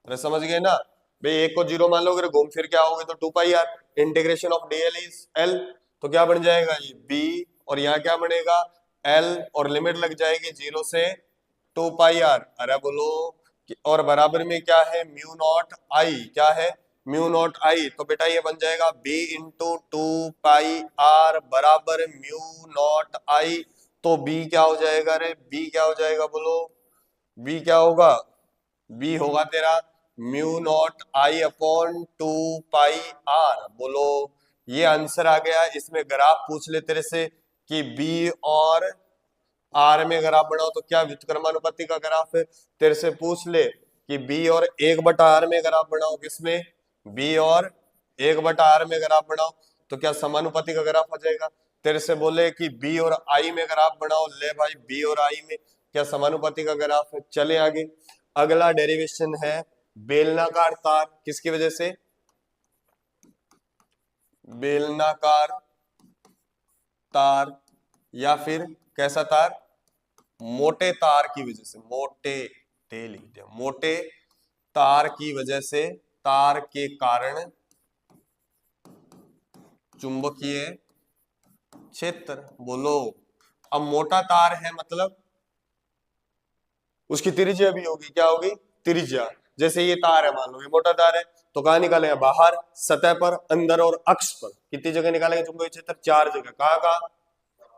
अरे समझ गए ना भाई, एक को 0 मान लो, अगर घूम फिर क्या होगे तो 2 pi R. Integration of DL is L, तो क्या बन जाएगा ये बी और यहाँ क्या बनेगा एल और लिमिट लग जाएगी 0 से 2 पाई आर। अरे बोलो और बराबर में क्या है म्यू नॉट आई, क्या है म्यू नॉट आई। तो बेटा ये बन जाएगा बी इंटू 2 पाई आर बराबर म्यू नॉट आई। तो बी क्या हो जाएगा, अरे बी क्या हो जाएगा बोलो, बी क्या होगा, बी होगा तेरा mu naught I upon 2 pi R. बोलो ये आंसर आ गया। इसमें ग्राफ पूछ ले तेरे से कि बी और आर में ग्राफ बनाओ तो क्या व्युत्क्रमानुपाती का ग्राफ है। तेरे से पूछ ले कि बी और 1/r में ग्राफ बनाओ, किसमें बी और 1/r में ग्राफ बनाओ तो क्या समानुपाती का ग्राफ आ जाएगा। तेरे से बोले कि बी और आई में ग्राफ बनाओ, ले भाई बी और आई में क्या समानुपाती का ग्राफ है। चले आगे, अगला डेरिवेशन है बेलनाकार तार। किसकी वजह से, बेलनाकार तार या फिर कैसा तार, मोटे तार की वजह से, मोटे टे लिख दिया, मोटे तार की वजह से, तार के कारण चुंबकीय क्षेत्र। बोलो अब मोटा तार है मतलब उसकी त्रिज्या भी होगी, क्या होगी त्रिज्या। जैसे ये तार है, मान लो ये मोटा तार है, तो कहाँ निकालेंगे बाहर, सतह पर, अंदर और अक्ष पर। कितनी जगह निकालेंगे चुंबकीय क्षेत्र, 4 जगह। कहाँ कहाँ,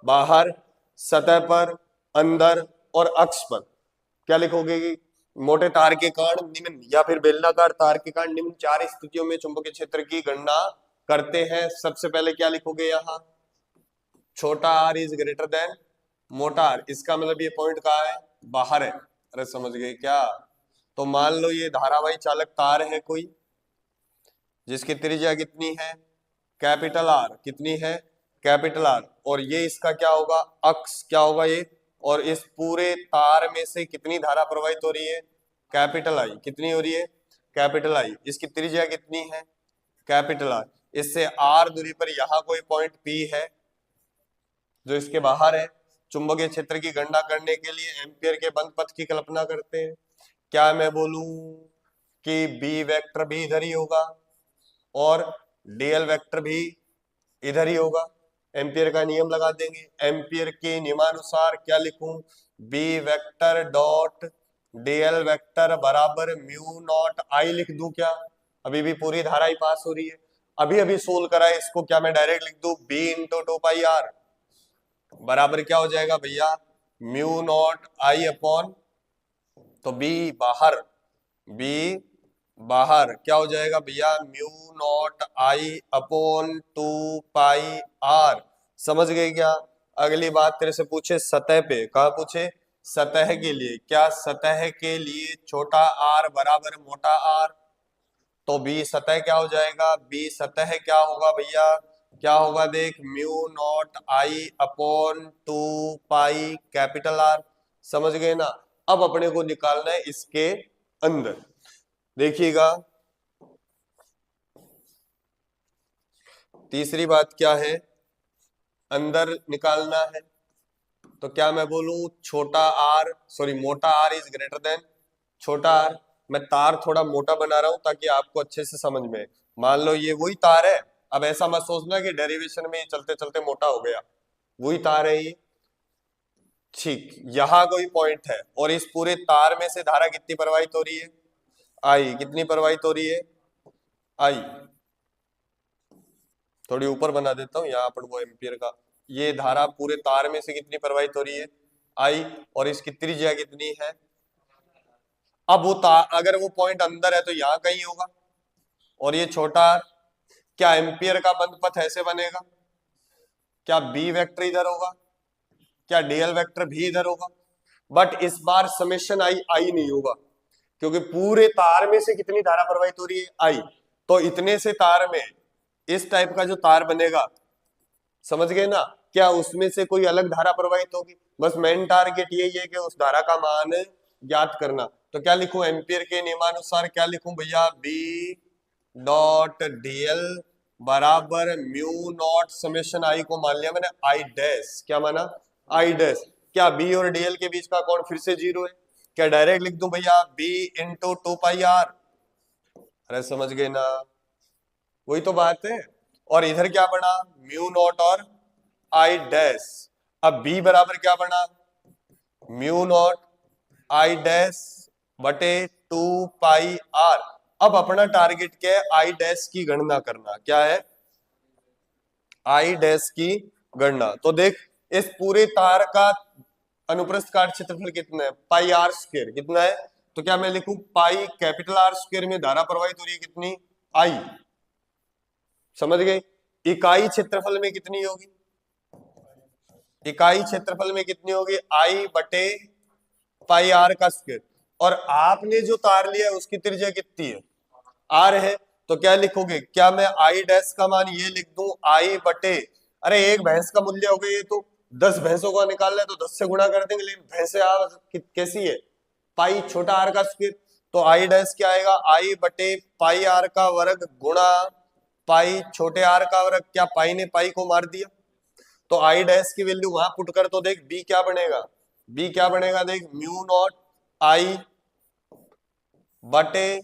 बाहर, सतह पर, अंदर और अक्ष पर। क्या लिखोगे कि मोटे तार के कारण निम्न या फिर बेलनाकार तार के कारण निम्न 4 स्थितियों में चुंबकीय क्षेत्र की गणना करते हैं। सबसे पहले क्या लिखोगे यहाँ, छोटा r इज ग्रेटर देन मोटा r। इसका मतलब ये पॉइंट कहाँ है, बाहर है। अरे समझ गए क्या। तो मान लो ये धारावाही चालक तार है कोई, जिसकी त्रिज्या कितनी है कैपिटल आर, कितनी है कैपिटल आर, और ये इसका क्या होगा अक्ष, क्या होगा ये, और इस पूरे तार में से कितनी धारा प्रवाहित हो रही है कैपिटल आई, कितनी हो रही है कैपिटल आई। इसकी त्रिज्या कितनी है कैपिटल आर। इससे आर दूरी पर यहाँ कोई पॉइंट पी है जो इसके बाहर है। चुंबकीय क्षेत्र की गणना करने के लिए एम्पियर के बंद पथ की कल्पना करते हैं। क्या मैं बोलूं कि बी वेक्टर भी इधर ही होगा और डीएल वेक्टर भी इधर ही होगा। एम्पियर का नियम लगा देंगे। एम्पियर के नियमानुसार क्या लिखूं, B vector dot DL vector बराबर म्यू नॉट आई लिख दूं क्या। अभी भी पूरी धारा ही पास हो रही है, अभी अभी सोल्व करा है इसको। क्या मैं डायरेक्ट लिख दूं बी इंटू 2 पाई आर बराबर क्या हो जाएगा भैया म्यू नॉट आई अपॉन, तो बी बाहर, बी बाहर क्या हो जाएगा भैया mu naught I upon 2 pi R. समझ गए क्या। अगली बात तेरे से पूछे सतह पे, कहा पूछे सतह के लिए, क्या सतह के लिए छोटा आर बराबर मोटा आर। तो बी सतह क्या हो जाएगा, बी सतह क्या होगा भैया, क्या होगा देख mu naught I upon 2 pi capital R. समझ गए ना। अब अपने को निकालना है इसके अंदर। देखिएगा तीसरी बात क्या है, अंदर निकालना है। तो क्या मैं बोलूं छोटा आर, सॉरी मोटा आर इज ग्रेटर देन छोटा आर। मैं तार थोड़ा मोटा बना रहा हूं ताकि आपको अच्छे से समझ में। मान लो ये वही तार है, अब ऐसा मत सोचना कि डेरिवेशन में चलते चलते मोटा हो गया, वही तार है ये। ठीक, यहां कोई पॉइंट है और इस पूरे तार में से धारा कितनी प्रवाहित हो रही है आई, कितनी प्रवाहित हो रही है आई। थोड़ी ऊपर बना देता हूं यहाँ पर वो एम्पियर का। ये धारा पूरे तार में से कितनी प्रवाहित हो रही है आई, और इसकी त्रिज्या कितनी है। अब वो तार अगर वो पॉइंट अंदर है तो यहाँ कहीं होगा, और ये छोटा आर, क्या एम्पियर का बंद पथ ऐसे बनेगा, क्या बी वेक्टर इधर होगा, क्या डीएल वेक्टर भी इधर होगा, बट इस बार समेशन आई आई नहीं होगा, क्योंकि पूरे तार में से कितनी धारा प्रवाहित हो रही है, आई। तो इतने से तार में इस टाइप का जो तार बनेगा, समझ गए ना, क्या उसमें से कोई अलग धारा प्रवाहित होगी। बस मेन टारगेट यही है कि उस धारा का मान ज्ञात करना। तो क्या लिखूं, एम्पियर के नियमानुसार क्या लिखूं भैया, बी डॉट डीएल बराबर म्यू नॉट समेशन आई को मान लिया मैंने आई डैश, क्या माना, आई डैश। क्या बी और डीएल के बीच का कोण फिर से 0 है, क्या डायरेक्ट लिख दूं भैया बी इंटू 2πr। अरे समझ गए ना, वही तो बात है। और इधर क्या बना, म्यू नॉट और आई डैश। अब बी बराबर क्या बना, म्यू नॉट आई डैश बटे 2πr। अब अपना टारगेट क्या है, आई डैश की गणना करना। क्या है, आई डैश की गणना। तो देख इस पूरे तार का अनुप्रस्थ काट क्षेत्रफल कितना है, पाई आर स्क्वायर। कितना है, तो क्या मैं लिखूं पाई कैपिटल आर स्क्वायर में धारा प्रवाहित हो रही है कितनी, आई। समझ गए, इकाई क्षेत्रफल में कितनी होगी, इकाई क्षेत्रफल में कितनी होगी, आई बटे पाई आर का स्क्वायर। और आपने जो तार लिया है उसकी त्रिज्या कितनी है, आर है। तो क्या लिखोगे, क्या मैं आई डैश का मान ये लिख दूं आई बटे, अरे एक भैंस का मूल्य हो गया, ये तो 10 भैंसों का निकालना है तो 10 से गुणा कर देंगे, लेकिन भैंसे आर कैसी है, पाई छोटा आर का स्क्वायर। तो आई डैश क्या आएगा, आई बटे पाई आर का वर्ग गुणा पाई छोटे आर का वर्ग। क्या पाई ने पाई को मार दिया, तो आई डैश की वैल्यू वहां पुट कर, तो देख बी क्या बनेगा, बी क्या बनेगा, देख म्यू नॉट आई बटे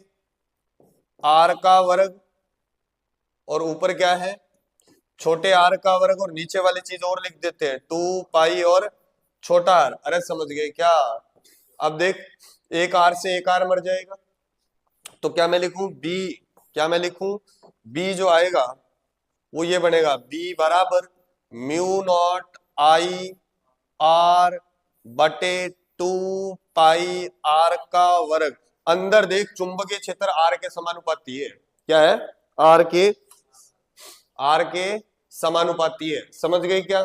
आर का वर्ग, और ऊपर क्या है छोटे आर का वर्ग, और नीचे वाली चीज और लिख देते हैं 2π और छोटा आर। अरे समझ गए क्या। अब देख एक आर से एक आर मर जाएगा, तो क्या मैं लिखूं बी, क्या मैं लिखूं बी जो आएगा वो ये बनेगा, बी बराबर म्यू नॉट आई आर बटे 2πr का वर्ग। अंदर देख चुंबकीय क्षेत्र आर के समानुपाती है। क्या है, आर के समानुपाती है। समझ गए क्या।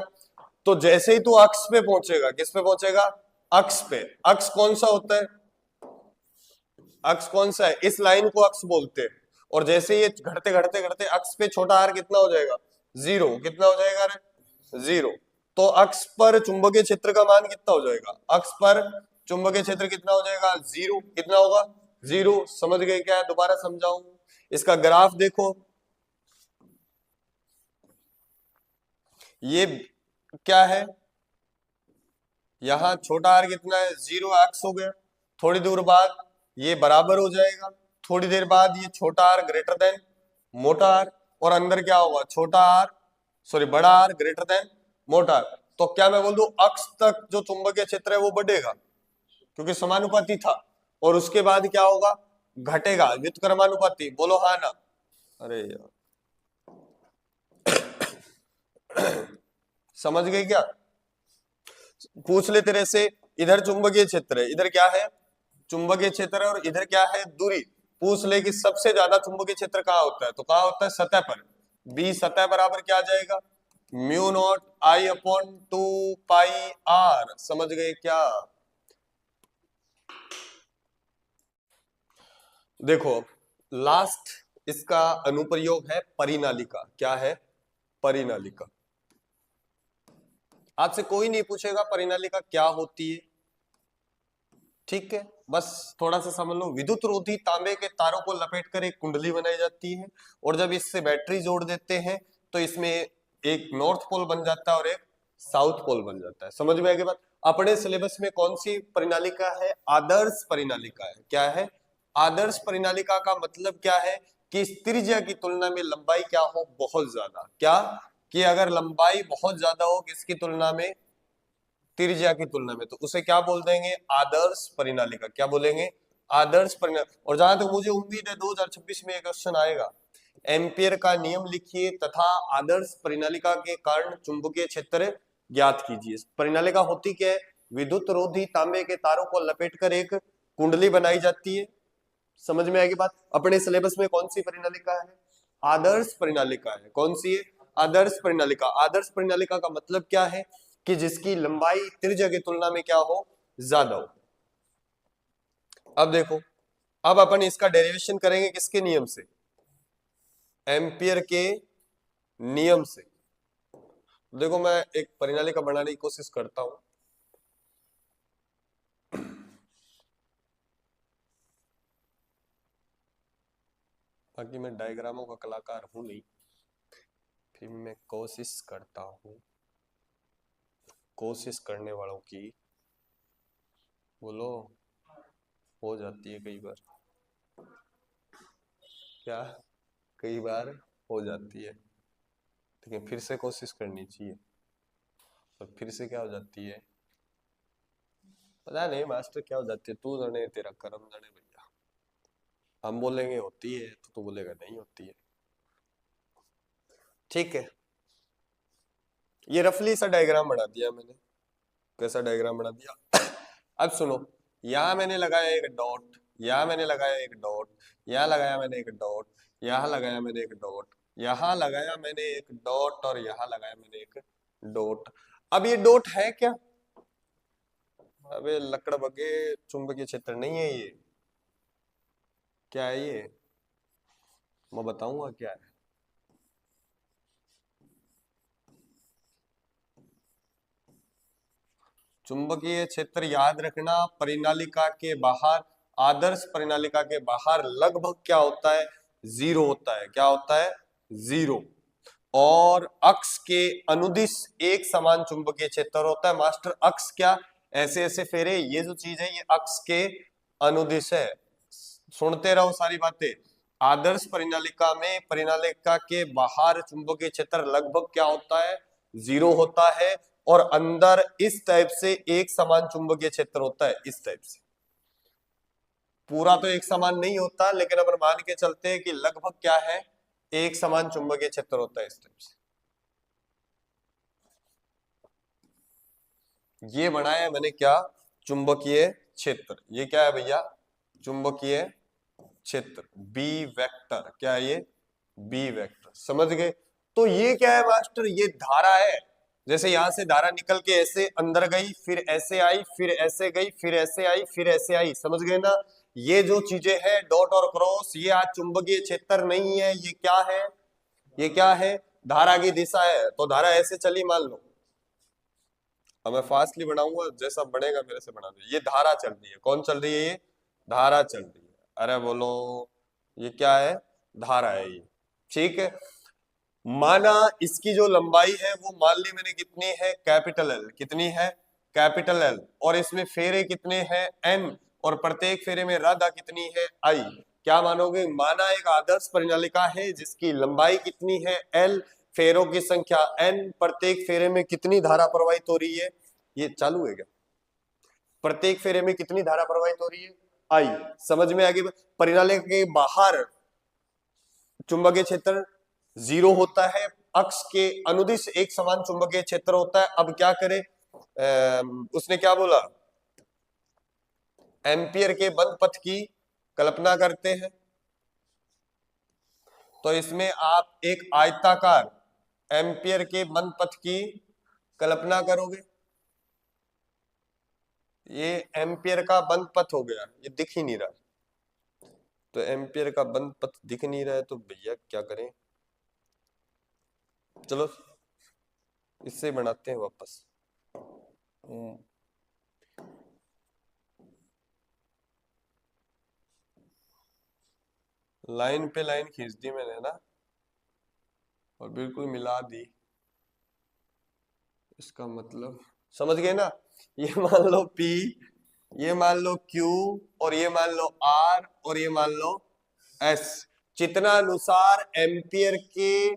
तो जैसे ही तू अक्ष पे पहुंचेगा, किस पे पहुंचेगा, अक्ष पे। अक्ष कौन सा होता है, अक्ष कौन सा है, इस लाइन को अक्ष बोलते हैं। और जैसे ये घटते घटते घटते अक्ष पे छोटा आर कितना हो जाएगा, 0। कितना हो जाएगा, 0। तो अक्ष पर चुंबकीय क्षेत्र का मान कितना हो जाएगा, अक्ष पर चुंबकीय क्षेत्र कितना हो जाएगा, 0। कितना होगा, 0। समझ गए क्या, दोबारा समझाऊं, इसका ग्राफ देखो, ये क्या है, यहां छोटा आर कितना है, 0 अक्ष हो गया। थोड़ी दूर बाद ये बराबर हो जाएगा, थोड़ी देर बाद ये छोटा आर ग्रेटर देन मोटा आर, और अंदर क्या होगा, छोटा आर सॉरी बड़ा आर ग्रेटर देन मोटा आर। तो क्या मैं बोल दूं अक्ष तक जो चुंबकीय क्षेत्र है वो बढ़ेगा क्योंकि समानुपाती था, और उसके बाद क्या होगा, घटेगा व्युत्क्रमानुपाती। बोलो हाँ ना। अरे यार समझ गए क्या। पूछ ले तेरे से, इधर चुंबकीय क्षेत्र है, इधर क्या है, चुंबकीय क्षेत्र है, और इधर क्या है, दूरी। पूछ ले कि सबसे ज्यादा चुंबकीय क्षेत्र कहाँ होता है, तो कहाँ होता है, सतह पर। बी सतह बराबर क्या आ जाएगा, mu naught I upon 2πr। समझ गए क्या। देखो लास्ट इसका अनुप्रयोग है परिनालिका। क्या है, परिनालिका। आज से कोई नहीं पूछेगा परिनालिका क्या होती है, ठीक है, बस थोड़ा सा समझ लो। विद्युत रोधी तांबे के तारों को लपेटकर एक कुंडली बनाई जाती है, और जब इससे बैटरी जोड़ देते हैं तो इसमें एक नॉर्थ पोल बन जाता है और एक साउथ पोल बन जाता है। समझ में आगे बात। अपने सिलेबस में कौन सी परिनालिका है, आदर्श परिनालिका है। क्या है, आदर्श परिनालिका का मतलब क्या है कि त्रिज्या की तुलना में लंबाई क्या हो, बहुत ज्यादा। क्या कि अगर लंबाई बहुत ज्यादा हो किसकी तुलना में, त्रिज्या की तुलना में, तो उसे क्या बोल देंगे, आदर्श परिनालिका। क्या बोलेंगे, आदर्श परिनालिका। और जहां तक मुझे उम्मीद है 2026 में एक क्वेश्चन आएगा, एम्पियर का नियम लिखिए तथा आदर्श परिनालिका के कारण चुंबकीय क्षेत्र ज्ञात कीजिए। परिनालिका होती क्या है, विद्युत रोधी तांबे के तारों को लपेटकर एक कुंडली बनाई जाती है। समझ में आएगी बात। अपने सिलेबस में कौन सी परिनालिका है, आदर्श परिनालिका है। कौन सी है, आदर्श परिनालिका। आदर्श परिनालिका का मतलब क्या है कि जिसकी लंबाई त्रिज्या की तुलना में क्या हो, ज्यादा हो। अब देखो, अब अपन इसका डेरिवेशन करेंगे किसके नियम से, एम्पियर के नियम से। देखो मैं एक परिनालिका बनाने की कोशिश करता हूं। बाकी मैं डायग्रामों का कलाकार हूं नहीं, फिर मैं कोशिश करता हूं। कोशिश करने वालों की बोलो हो जाती है कई बार, क्या कई बार हो जाती है, लेकिन फिर से कोशिश करनी चाहिए। और फिर से क्या हो जाती है, पता नहीं मास्टर क्या हो जाती है, तू जाने तेरा कर्म जाने भैया। हम बोलेंगे होती है तो तू बोलेगा नहीं होती है। ठीक है, ये रफली सा डायग्राम बना दिया मैंने। कैसा डायग्राम बना दिया अब सुनो, यहां मैंने लगाया एक डॉट, यहां मैंने लगाया एक डॉट, यहां लगाया मैंने एक डॉट, यहां लगाया मैंने एक डॉट, यहां लगाया मैंने एक डॉट, और यहां लगाया मैंने एक डॉट। अब ये डॉट है क्या, अबे लकड़ बगे चुंबकीय क्षेत्र नहीं है ये। क्या है ये, मैं बताऊंगा क्या है। चुंबकीय क्षेत्र याद रखना, परिनालिका के बाहर, आदर्श परिनालिका के बाहर लगभग क्या होता है, जीरो होता है। क्या होता है, जीरो। और अक्ष के अनुदिश एक समान चुंबकीय क्षेत्र होता है। मास्टर अक्ष क्या, ऐसे ऐसे फेरे, ये जो चीज है ये अक्ष के अनुदिश है। सुनते रहो सारी बातें। आदर्श परिनालिका में परिनालिका के बाहर चुंबकीय क्षेत्र लगभग क्या होता है, जीरो होता है। और अंदर इस टाइप से एक समान चुंबकीय क्षेत्र होता है, इस टाइप से। पूरा तो एक समान नहीं होता, लेकिन अपन मान के चलते हैं कि लगभग क्या है, एक समान चुंबकीय क्षेत्र होता है इस टाइप से। ये बनाया मैंने क्या, चुंबकीय क्षेत्र। ये क्या है भैया, चुंबकीय क्षेत्र, बी वेक्टर। क्या है ये, बी वेक्टर। समझ गए। तो ये क्या है मास्टर, ये धारा है। जैसे यहां से धारा निकल के ऐसे अंदर गई, फिर ऐसे आई, फिर ऐसे गई, फिर ऐसे आई, फिर ऐसे आई। समझ गए ना। ये जो चीजें हैं डॉट और क्रॉस, ये आज चुंबकीय क्षेत्र नहीं है। ये क्या है, ये क्या है, धारा की दिशा है। तो धारा ऐसे चली मान लो, अब मैं फास्टली बनाऊंगा, जैसा बढ़ेगा मेरे से बना दो। ये धारा चल रही है, कौन चल रही है, ये धारा चल रही है। अरे बोलो, ये क्या है, धारा है ये। ठीक है, माना इसकी जो लंबाई है वो मान ली मैंने कितनी है, कैपिटल एल। कितनी है, कैपिटल एल। और इसमें फेरे कितने हैं, एन। और प्रत्येक फेरे में राधा कितनी है, आई। क्या मानोगे, माना एक आदर्श परिनालिका है जिसकी लंबाई कितनी है, एल, फेरों की संख्या एन, प्रत्येक फेरे में कितनी धारा प्रवाहित हो रही है, ये चालू है क्या, प्रत्येक फेरे में कितनी धारा प्रवाहित हो रही है, आई। समझ में आ गई। परिनालिका के बाहर चुंबकीय क्षेत्र जीरो होता है, अक्ष के अनुदिश एक समान चुंबकीय क्षेत्र होता है। अब क्या करे, उसने क्या बोला, एम्पियर के बंद पथ की कल्पना करते हैं। तो इसमें आप एक आयताकार एम्पियर के बंद पथ की कल्पना करोगे। ये एम्पियर का बंद पथ हो गया, ये दिख ही नहीं रहा। तो एम्पियर का बंद पथ दिख नहीं रहा है तो भैया क्या करें, चलो इससे बनाते हैं वापस। लाइन पे लाइन खींच दी मैंने ना, और बिल्कुल मिला दी। इसका मतलब समझ गए ना। ये मान लो P, ये मान लो Q, और ये मान लो R, और ये मान लो S। चित्रानुसार एम्पियर के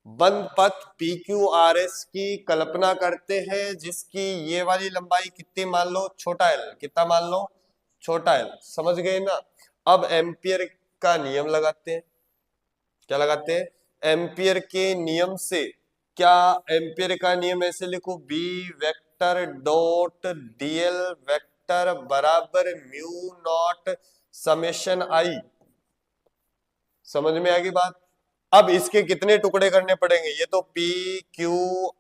बंद पथ PQRS की कल्पना करते हैं, जिसकी ये वाली लंबाई कितनी मान लो, छोटा l। कितना मान लो, छोटा l। समझ गए ना। अब एम्पियर का नियम लगाते हैं। क्या लगाते हैं, एम्पियर के नियम से। क्या एम्पियर का नियम ऐसे लिखो, B vector dot DL vector बराबर म्यू नॉट समेशन आई। समझ में आ गई बात। अब इसके कितने टुकड़े करने पड़ेंगे, ये तो P Q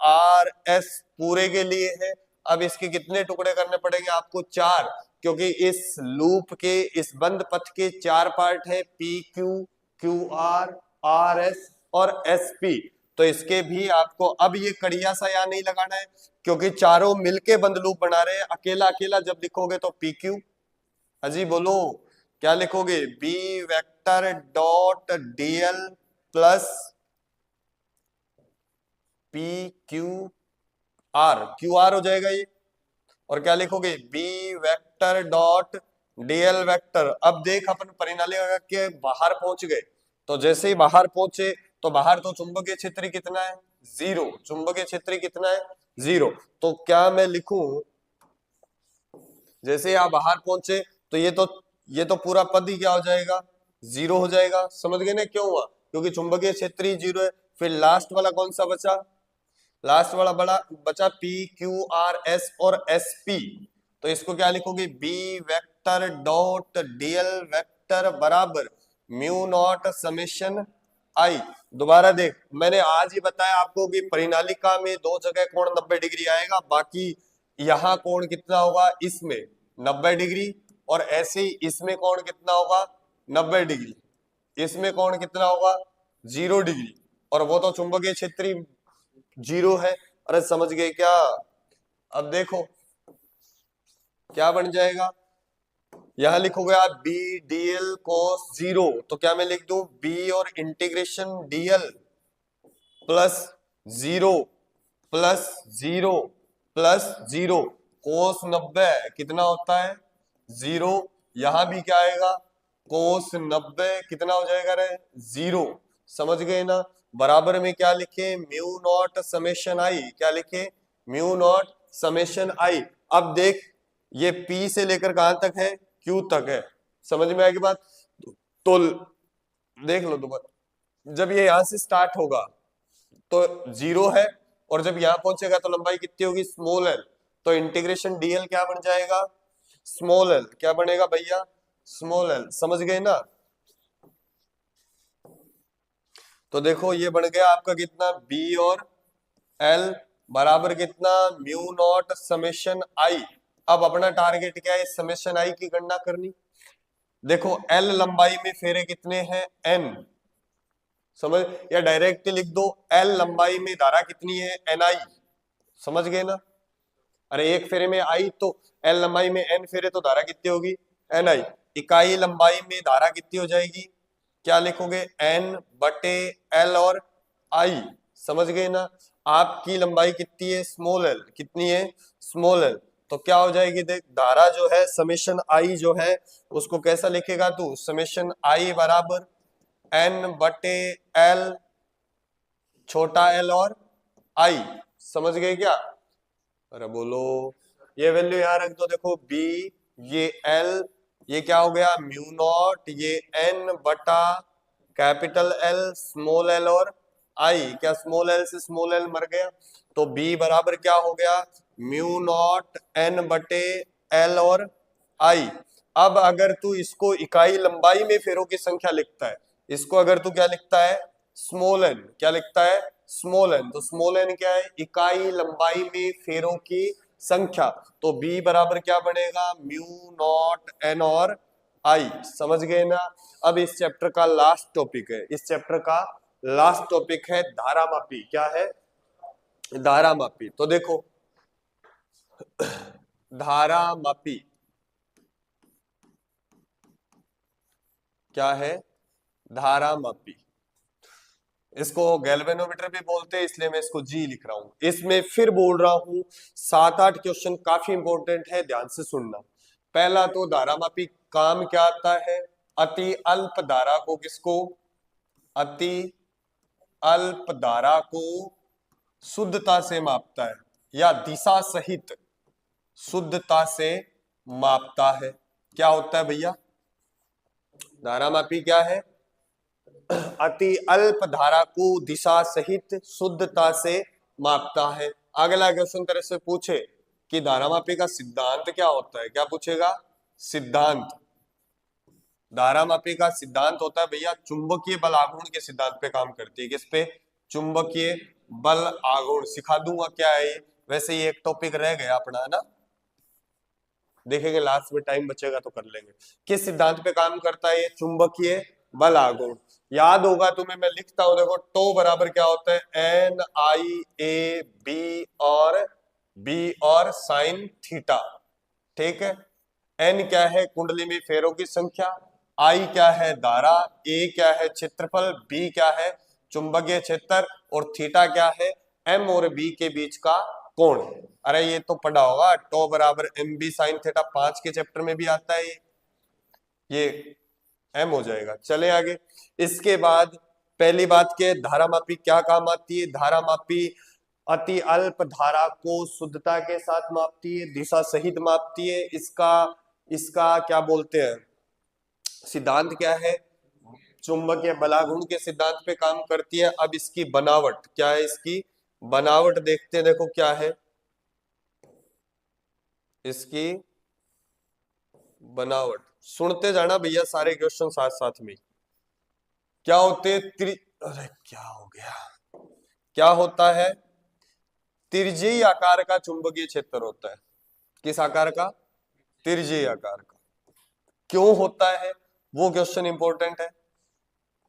R S पूरे के लिए है। अब इसके कितने टुकड़े करने पड़ेंगे आपको, 4, क्योंकि इस लूप के, इस बंद पथ के 4 पार्ट है, P Q Q R R S और S P। तो इसके भी आपको अब ये कड़िया सा यहाँ नहीं लगाना है, क्योंकि चारों मिलके बंद लूप बना रहे हैं। अकेला अकेला जब लिखोगे तो PQ, अजी बोलो क्या लिखोगे, B vector dot DL plus PQR, QR हो जाएगा ये। और क्या लिखोगे, B vector dot DL vector. अब देख अपन परिणाली के बाहर पहुंच गए, तो जैसे ही बाहर पहुंचे तो बाहर तो चुंबकीय क्षेत्र कितना है, 0। चुंबकीय क्षेत्र कितना है, 0। तो क्या मैं लिखूं, जैसे ही आप बाहर पहुंचे तो ये तो पूरा पद ही क्या हो जाएगा, 0 हो जाएगा। समझ गए ना क्यों हुआ, क्योंकि चुंबकीय क्षेत्र ही 0 है। फिर लास्ट वाला कौन सा बचा, लास्ट वाला बचा PQRS और SP। तो इसको क्या लिखोगे, B vector dot DL vector बराबर म्यू नॉट समेशन I। दोबारा देख, मैंने आज ही बताया आपको कि परिनालिका में 2 जगह कोण 90 डिग्री आएगा, बाकी यहाँ कोण कितना होगा, इसमें 90 डिग्री, और ऐसे ही इसमें कोण कितना होगा, 90 डिग्री, इसमें कोण कितना होगा, 0 डिग्री। और वो तो चुंबकीय क्षेत्र 0 है। अरे समझ गए क्या। अब देखो क्या बन जाएगा, यहां लिखोगे आप B DL cos 0, तो क्या मैं लिख दूं, B और integration DL plus 0 plus 0 plus 0 कोस 90 कितना होता है, 0। यहां भी क्या आएगा, कोस 90 कितना हो जाएगा रे, 0। समझ गए ना। बराबर में क्या लिखे, म्यू नॉट समेशन आई, क्या लिखे, म्यू नॉट समेशन आई। अब देख ये P से लेकर कहां तक है, Q तक है। समझ में आएगी बात। तो देख लो दोबारा, जब ये यहां से स्टार्ट होगा तो 0 है, और जब यहां पहुंचेगा तो लंबाई कितनी होगी, स्मॉल l। तो इंटीग्रेशन DL क्या बन जाएगा, स्मॉल l। क्या बनेगा भैया, स्मॉल l। समझ गए ना। तो देखो ये बन गया आपका कितना, B और L बराबर कितना, म्यू नॉट समेशन I। अब अपना टारगेट क्या है, समेशन I की गणना करनी। देखो L लंबाई में फेरे कितने हैं, N। समझ, या डायरेक्ट लिख दो, L लंबाई में धारा कितनी है, NI। समझ गए ना। अरे एक फेरे में I, तो L लंबाई में N फेरे, तो धारा कितनी होगी, NI। इकाई लंबाई में धारा कितनी हो जाएगी, क्या लिखोगे, N बटे L और I। समझ गए ना। आपकी लंबाई कितनी है, स्मॉल l, कितनी है, स्मॉल l। तो क्या हो जाएगी, देख धारा जो है समेशन I जो है उसको कैसा लिखेगा तू, समेशन I बराबर N बटे L छोटा l और I। समझ गए क्या। अरे बोलो, ये वैल्यू यहाँ रख दो। देखो B, ये L, ये क्या हो गया, म्यू नॉट, ये N बटा कैपिटल L स्मॉल l और I। क्या स्मॉल l से स्मॉल l मर गया, तो B बराबर क्या हो गया, म्यू नॉट N बटे L और I। अब अगर तू इसको इकाई लंबाई में फेरों की संख्या लिखता है, इसको अगर तू क्या लिखता है, स्मॉल n, क्या लिखता है, स्मॉल n। तो स्मॉल n क्या है, इकाई लंबाई में फेरों की संख्या। तो B बराबर क्या बनेगा, म्यू नॉट N और I। समझ गए ना। अब इस चैप्टर का लास्ट टॉपिक है, इस चैप्टर का लास्ट टॉपिक है धारामापी। क्या है, धारामापी। तो देखो धारामापी क्या है, धारामापी, इसको गैल्वेनोमीटर भी बोलते हैं, इसलिए मैं इसको जी लिख रहा हूं। इसमें फिर बोल रहा हूं 7-8 क्वेश्चन काफी इंपॉर्टेंट है, ध्यान से सुनना। पहला तो धारामापी काम क्या आता है, अति अल्प धारा को, किसको, अति अल्प धारा को शुद्धता से मापता है, या दिशा सहित शुद्धता से मापता है। क्या होता है भैया, धारामापी क्या है, अति अल्प धारा को दिशा सहित शुद्धता से मापता है। अगला क्वेश्चन तरह से पूछे कि धारामापी का सिद्धांत क्या होता है, क्या पूछेगा, सिद्धांत। धारामापी का सिद्धांत होता है भैया चुंबकीय बल आघूर्ण के सिद्धांत पे काम करती है। किस पे? चुंबकीय बल आघूर्ण। सिखा दूंगा क्या है ये। वैसे ये एक टॉपिक रह गया अपना, है ना, देखेंगे लास्ट में, टाइम बचेगा तो कर लेंगे। किस सिद्धांत पे काम करता है ये? चुंबकीय बल आघूर्ण। याद होगा तुम्हें, मैं लिखता हूं देखो, टो बराबर क्या होता है? एन आई ए बी और साइन थीटा। ठीक है। एन क्या है? कुंडली में फेरों की संख्या। आई क्या है? धारा। ए क्या है? क्षेत्रफल। बी क्या है? चुंबकीय क्षेत्र। और थीटा क्या है? एम और बी के बीच का कोण। अरे ये तो पढ़ा होगा, टो बराबर एम बी साइन थीटा, 5 के चैप्टर में भी आता है ये एम हो जाएगा। चले आगे। इसके बाद पहली बात के, धारामापी क्या काम आती है? धारामापी अति अल्प धारा को शुद्धता के साथ मापती है, दिशा सहित मापती है। इसका इसका क्या बोलते हैं, सिद्धांत क्या है? चुंबकीय बलाघूर्ण के सिद्धांत पे काम करती है। अब इसकी बनावट क्या है? इसकी बनावट देखते हैं, देखो क्या है इसकी बनावट। सुनते जाना भैया सारे क्वेश्चन साथ साथ में। क्या होते? अरे क्या हो गया, क्या होता है? त्रिज्यीय आकार का चुंबकीय क्षेत्र होता है। किस आकार का? त्रिज्यीय आकार का। क्यों होता है वो क्वेश्चन इंपॉर्टेंट है।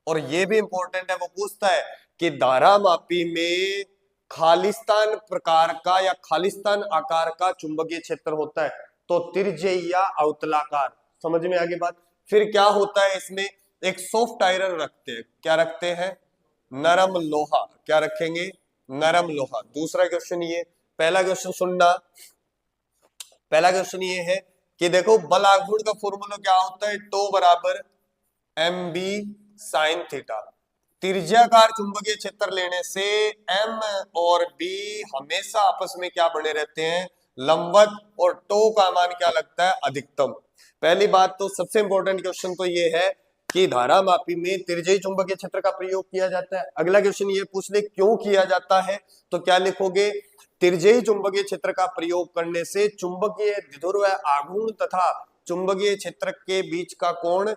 और ये भी इंपॉर्टेंट है, वो पूछता है कि धारामापी में खालिस्तान प्रकार का या खालिस्तान आकार का चुंबकीय क्षेत्र होता है तो त्रिज्यीय या अवतलाकार। समझ में आ गई बात। फिर क्या होता है इसमें? एक सॉफ्ट आयरन रखते हैं। क्या रखते हैं? नरम लोहा। क्या रखेंगे? नरम लोहा। दूसरा क्वेश्चन ये, पहला क्वेश्चन सुनना। पहला क्वेश्चन ये है कि देखो बल आघूर्ण का फॉर्मूला क्या होता है? टो बराबर एम बी साइन थीटा। त्रिज्याकार चुंबकीय क्षेत्र लेने से एम और बी हमेशा आपस में क्या बने रहते हैं? लंबवत। और टो का मान क्या लगता है? अधिकतम। पहली बात तो सबसे इंपॉर्टेंट क्वेश्चन तो ये है कि धारामापी में त्रिज्यीय चुंबकीय क्षेत्र का प्रयोग किया जाता है। अगला क्वेश्चन ये पूछ ले क्यों किया जाता है, तो क्या लिखोगे? त्रिज्यीय चुंबकीय क्षेत्र का प्रयोग करने से चुंबकीय द्विध्रुव आघूर्ण तथा चुंबकीय क्षेत्र के बीच का कोण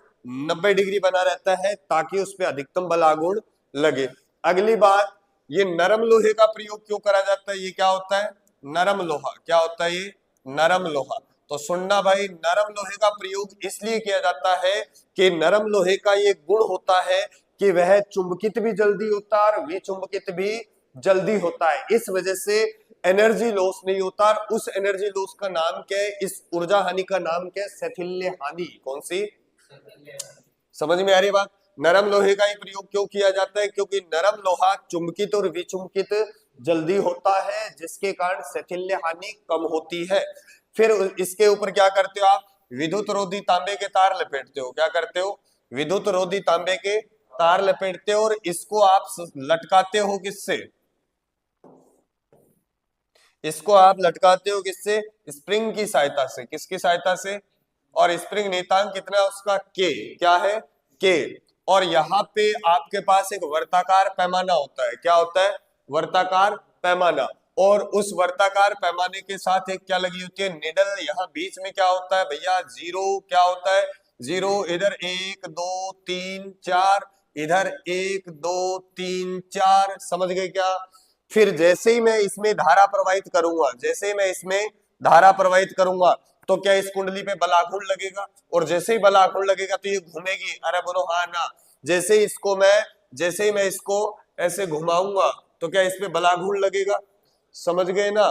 90 डिग्री बना रहता है ताकि उस पर अधिकतम बल आघूर्ण लगे। अगली बात, ये नरम लोहे का प्रयोग क्यों करा जाता है? ये क्या होता है? नरम लोहा। क्या होता है ये? नरम लोहा। तो सुनना भाई, नरम लोहे का प्रयोग इसलिए किया जाता है कि नरम लोहे का ये गुण होता है कि वह चुंबकित भी जल्दी होता है और विचुंबकित भी जल्दी होता है। इस वजह से एनर्जी लॉस नहीं होता। और उस एनर्जी लॉस का नाम क्या है? इस ऊर्जा हानि का नाम क्या है? शैथिल्य हानि। कौन सी? समझ में आ रही बात? नरम लोहे का ही प्रयोग क्यों किया जाता है? क्योंकि नरम लोहा चुंबकित और विचुंबकित जल्दी होता है जिसके कारण शैथिल्य हानि कम होती है। फिर इसके ऊपर क्या करते हो आप? विद्युत रोधी तांबे के तार लपेटते हो। क्या करते हो? विद्युत रोधी तांबे के तार लपेटते हो और इसको आप लटकाते हो किससे? इसको आप लटकाते हो किससे? स्प्रिंग की सहायता से। किसकी सहायता से? और स्प्रिंग नियतांक कितना है उसका? के। क्या है? के। और यहाँ पे आपके पास एक वर्ताकार पैमाना होता है। क्या होता है? वर्ताकार पैमाना। और उस वर्ताकार पैमाने के साथ एक क्या लगी होती है? निडल। यहाँ बीच में क्या होता है भैया? जीरो। क्या होता है? जीरो। इधर 1 2 3 4, इधर 1 2 3 4। समझ गए क्या? फिर जैसे ही मैं इसमें धारा प्रवाहित करूंगा, जैसे ही मैं इसमें धारा प्रवाहित करूंगा तो क्या इस कुंडली पे बल आघूर्ण लगेगा? और जैसे ही बल आघूर्ण लगेगा तो ये घूमेगी। अरे बोलो हाँ ना। जैसे ही मैं इसको ऐसे घुमाऊंगा तो क्या इस पे बल आघूर्ण लगेगा? समझ गए ना?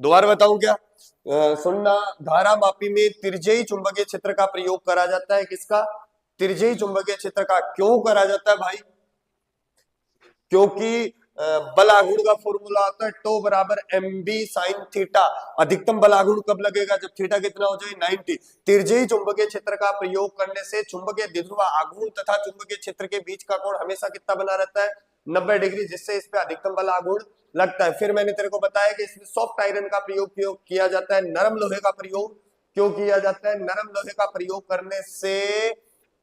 दोबारा बताऊं क्या? सुनना। धारा मापी में त्रिज्यीय चुंबकीय क्षेत्र का प्रयोग करा जाता है। किसका? त्रिज्यीय चुंबकीय क्षेत्र का। क्यों करा जाता है भाई? क्योंकि बल आघूर्ण का फॉर्मूला आता है टो बराबर एम बी साइन थीटा। अधिकतम बल आघूर्ण कब लगेगा? जब थीटा कितना हो जाए? 90। त्रिज्यीय चुंबकीय क्षेत्र का प्रयोग करने से चुंबकीय द्विध्रुव आघूर्ण तथा चुंबकीय क्षेत्र के बीच का कोण हमेशा कितना बना रहता है? 90 डिग्री, जिससे इस पे अधिकतम बल आघूर्ण लगता है। फिर मैंने तेरे को बताया कि इसमें सॉफ्ट आयरन का प्रयोग किया जाता है। नरम लोहे का प्रयोग क्यों किया जाता है? नरम लोहे का प्रयोग करने से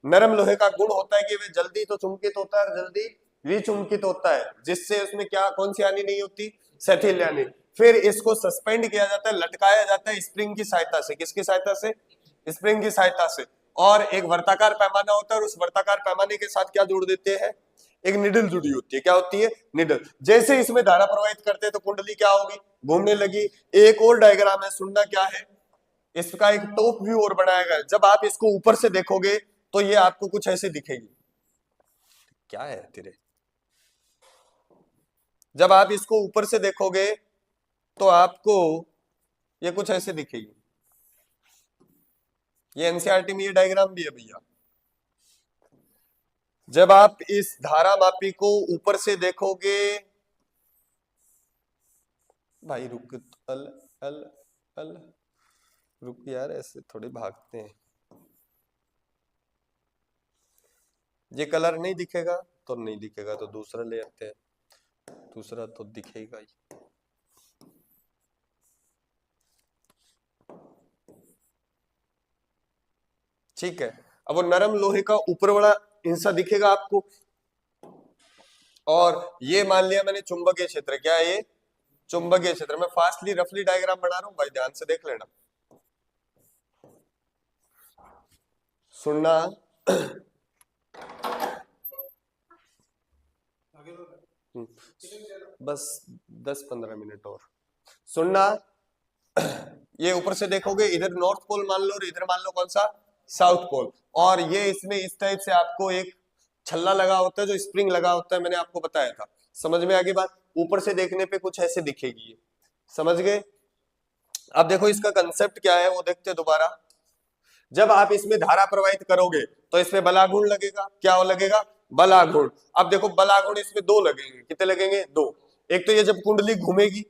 नरम लोहे का गुण होता है कि वे जल्दी तो चुंबकित होता है, जल्दी विचुंबकित होता है, जिससे उसमें क्या कौन सी हानि नहीं होती? शैथिल्य हानि। फिर इसको सस्पेंड किया जाता है, लटकाया जाता है स्प्रिंग की सहायता से। किसकी सहायता से? स्प्रिंग की सहायता से। और एक वर्ताकार पैमाना होता है और उस वर्ताकार पैमाने के साथ क्या जोड़ देते हैं, एक निडल जुड़ी होती है। क्या होती है, निडल। जैसे इसमें धारा प्रवाहित करते हैं तो कुंडली क्या होगी, घूमने लगी। एक और डायग्राम है, सुनना क्या है, इसका एक टॉप व्यू और बनाया गया है। जब आप इसको ऊपर से देखोगे तो ये आपको कुछ ऐसे दिखेगी। क्या है तेरे, जब आप इसको ऊपर से देखोगे तो आपको ये कुछ ऐसे दिखेगी। ये एनसीईआरटी में ये डायग्राम भी है भैया। जब आप इस धारा मापी को ऊपर से देखोगे, भाई रुक, अल अल अल रुक यार, ऐसे थोड़ी भागते हैं। ये कलर नहीं दिखेगा तो नहीं दिखेगा, तो दूसरा ले आते हैं, दूसरा तो दिखेगा ही। ठीक है, अब वो नरम लोहे का ऊपर वाला हिस्सा दिखेगा आपको, और ये मान लिया मैंने चुंबकीय क्षेत्र। क्या है ये, चुंबकीय क्षेत्र। मैं फास्टली रफली डायग्राम बना रहा हूं भाई, ध्यान से देख लेना। सुनना, बस 10-15 मिनट और सुनना। ये ऊपर से देखोगे, इधर नॉर्थ पोल मान लो और इधर मान लो कौन सा, साउथ पोल। और ये इसमें इस टाइप से आपको एक छल्ला लगा होता है, जो स्प्रिंग लगा होता है, मैंने आपको बताया था। समझ में आगे बात, ऊपर से देखने पे कुछ ऐसे दिखेगी ये, समझ गए। अब देखो इसका कंसेप्ट क्या है वो देखते दोबारा। जब आप इसमें धारा प्रवाहित करोगे तो इसमें बलागुण लगेगा। क्या लगेगा, बलागुण। अब देखो बलागुण इसमें दो लगेंगे, कितने लगेंगे, दो। एक तो ये जब कुंडली घूमेगी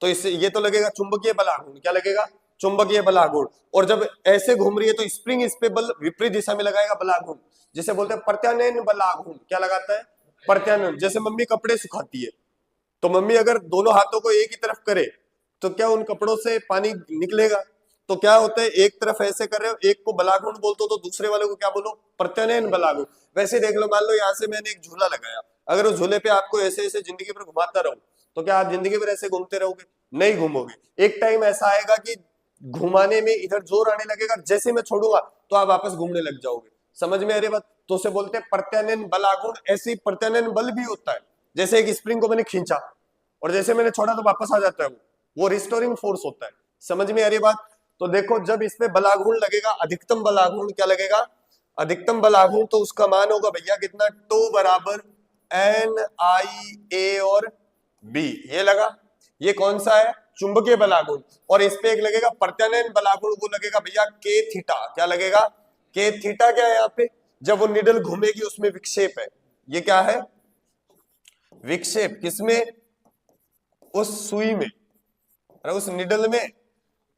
तो इससे ये तो लगेगा चुंबकीय बलागुण। क्या लगेगा, चुंबकीय बलागुण। और जब ऐसे घूम रही है तो स्प्रिंग इस पे बल विपरीत दिशा में लगाएगा, बलागुण, जिसे बोलते हैं प्रत्यानयन बलागुण। क्या लगाता है, प्रत्यानयन। जैसे मम्मी कपड़े सुखाती है तो मम्मी अगर दोनों हाथों को एक ही तरफ करे तो क्या उन कपड़ों से पानी निकलेगा। तो क्या होता है, एक तरफ ऐसे कर रहे हो, एक को बलागुण बोलते हो तो दूसरे वाले को क्या बोलो, प्रत्यानयन बलागुण। वैसे देख लो, मान लो यहाँ से मैंने एक झूला लगाया, अगर उस झूले पे आपको ऐसे ऐसे जिंदगी भर घुमाता रहूं तो क्या आप जिंदगी भर ऐसे घूमते रहोगे, नहीं घूमोगे। एक टाइम ऐसा आएगा कि घुमाने में इधर जोर आने लगेगा, जैसे मैं छोड़ूंगा तो आप वापस घूमने लग जाओगे। समझ में आ रही बात, तो उसे बोलते हैं प्रत्यानयन बलागुण। ऐसे प्रत्यानयन बल भी होता है, जैसे एक स्प्रिंग को मैंने खींचा और जैसे मैंने छोड़ा तो वापस आ जाता है, वो रिस्टोरिंग फोर्स होता है। समझ में आ रही बात। तो देखो जब इसमें बलागुण लगेगा, अधिकतम बलागुण क्या लगेगा, अधिकतम बलागुण, तो उसका मान होगा भैया कितना, टो बराबर एन आई ए और बी। ये लगा, ये कौन सा है, चुंबकीय बलागुण। और इस पे एक लगेगा प्रत्यानयन बलागुण, वो लगेगा भैया के थीटा। क्या लगेगा, के थीटा। क्या है यहाँ पे, जब वो निडल घूमेगी उसमें विक्षेप है। ये क्या है, विक्षेप। किसमें, उस सुई में, उस निडल में।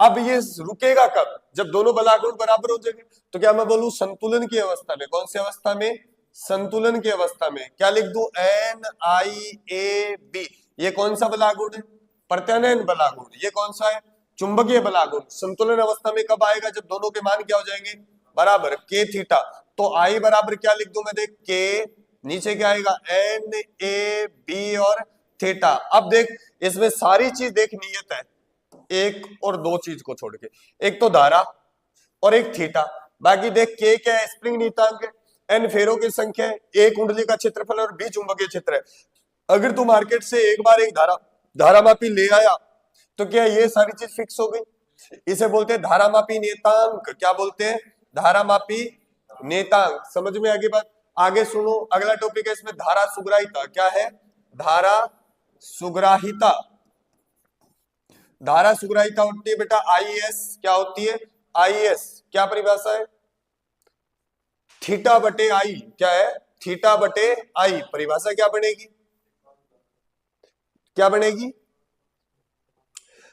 अब ये रुकेगा कब, जब दोनों बलागुण बराबर हो जाएंगे। तो क्या मैं बोलूं, संतुलन की अवस्था में। कौन सी अवस्था में, संतुलन की अवस्था में। क्या लिख दूं, एन आई ए बी। ये कौन सा बलागुण है, प्रत्यानयन बलागुण। ये कौन सा है, चुंबकीय बलागुण। संतुलन अवस्था में कब आएगा, जब दोनों के मान क्या हो जाएंगे, बराबर, के थीटा। तो आई बराबर क्या लिख दूं मैं, देख के, नीचे क्या आएगा, एन ए बी और थीटा। अब देख इसमें सारी चीज देख नियत है, एक और दो चीज को छोड़ के, एक तो धारा और एक थीटा। बाकी देख के क्या है, स्प्रिंग नियतांक है, एन फेरों की संख्या है, ए कुंडली का क्षेत्रफल और बी चुंबकीय क्षेत्र है। अगर तू मार्केट से एक बार एक धारामापी ले आया तो क्या ये सारी चीज फिक्स हो गई। इसे बोलते हैं धारामापी नियतांक। क्या बोलते हैं, धारामापी नियतांक। समझ में आगे बात, आगे सुनो। अगला टॉपिक है इसमें धारा सुग्राहिता। क्या है, धारा सुग्राहिता। धारा सुग्राहिता होती है बेटा आईएस। क्या होती है, आईएस। क्या परिभाषा है, थीटा बटे आई। क्या है, थीटा बटे आई। परिभाषा क्या बनेगी, क्या बनेगी,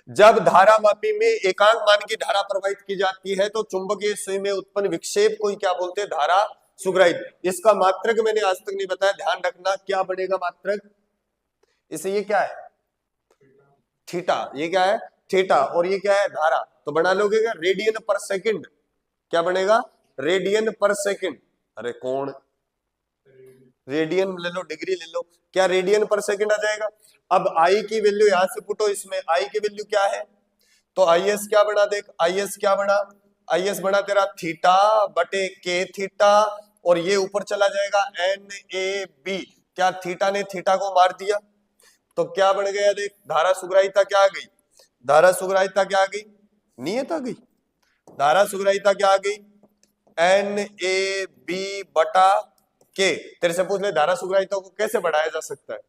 जब धारामापी में एकांक मान की धारा प्रवाहित की जाती है तो चुंबकीय सुई में उत्पन्न विक्षेप को ही क्या बोलते हैं, धारा सुग्राहित। इसका मात्रक मैंने आज तक नहीं बताया, ध्यान रखना। क्या बनेगा मात्रक, इसे ये क्या है, थीटा। ये क्या है, थीटा। और ये क्या है, धारा। तो बना लोगे क्या, रेडियन पर सेकंड। क्या बनेगा, रेडियन पर सेकंड। अरे कौन, रेडियन ले लो, डिग्री ले लो। क्या रेडियन पर सेकंड आ जाएगा। अब आई की वैल्यू यहां से पुटो, इसमें आई की वैल्यू क्या है, तो आई एस क्या बना, देख आई एस क्या बना, आई एस बना तेरा थीटा बटे के थीटा, और ये ऊपर चला जाएगा एन ए बी। क्या थीटा ने थीटा को मार दिया, तो क्या बन गया देख, धारा सुग्राहिता क्या आ गई, धारा सुग्राहिता क्या आ गई, नियत आ गई। धारा सुग्राहिता क्या आ गई, एन ए बी बटा के। तेरे से पूछ ले धारा सुग्राहिता को कैसे बढ़ाया जा सकता है,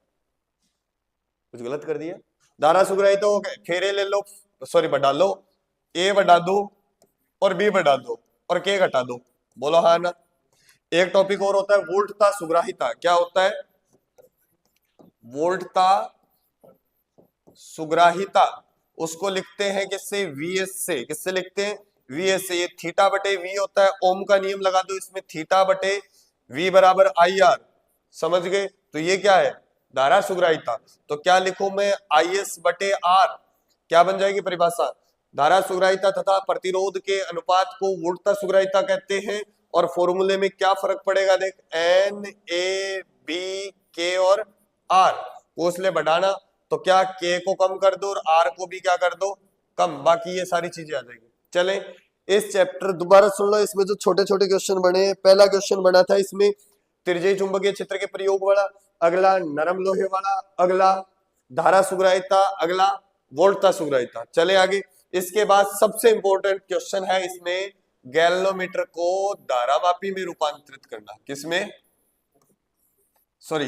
कुछ गलत कर दिया। धारा सुग्राहिता को फेरे ले लो, सॉरी बढ़ा लो, ए बढ़ा दो और बी बढ़ा दो और के घटा दो, बोलो हाँ ना। एक टॉपिक और होता है वोल्टता सुग्राहिता। क्या होता है, वोल्टता सुग्राहिता, उसको लिखते हैं किससे, वीएस से। किससे लिखते हैं, वीएस से। ये थीटा बटे वी होता है, ओम का नियम लगा दो इसमें, थीटा बटे वी बराबर आई आर, समझ गए। तो ये क्या है, धारा सुग्राहिता। तो क्या लिखूं मैं, आई एस बटे आर, क्या बन जाएगी परिभाषा, धारा सुग्राहिता तथा प्रतिरोध के अनुपात को वोल्टता सुग्राहिता कहते हैं। और फॉर्मूले में क्या फर्क पड़ेगा देख, एन ए बी के और आर को इसलिए बढ़ाना, तो क्या के को कम कर दो और आर को भी क्या कर दो, कम, बाकी ये सारी चीजें आ जाएंगी। चले इस चैप्टर दोबारा सुन लो, इसमें जो छोटे छोटे क्वेश्चन बने हैं, पहला क्वेश्चन बना था इसमें त्रिज्यीय चुंबकीय क्षेत्र के प्रयोग वाला, अगला नरम लोहे वाला, अगला धारा सुग्राहिता, अगला वोल्टता सुग्राहिता। चले आगे, इसके बाद सबसे इंपॉर्टेंट क्वेश्चन है इसमें, गैल्वेनोमीटर को धारामापी में रूपांतरित करना। किसमें, सॉरी,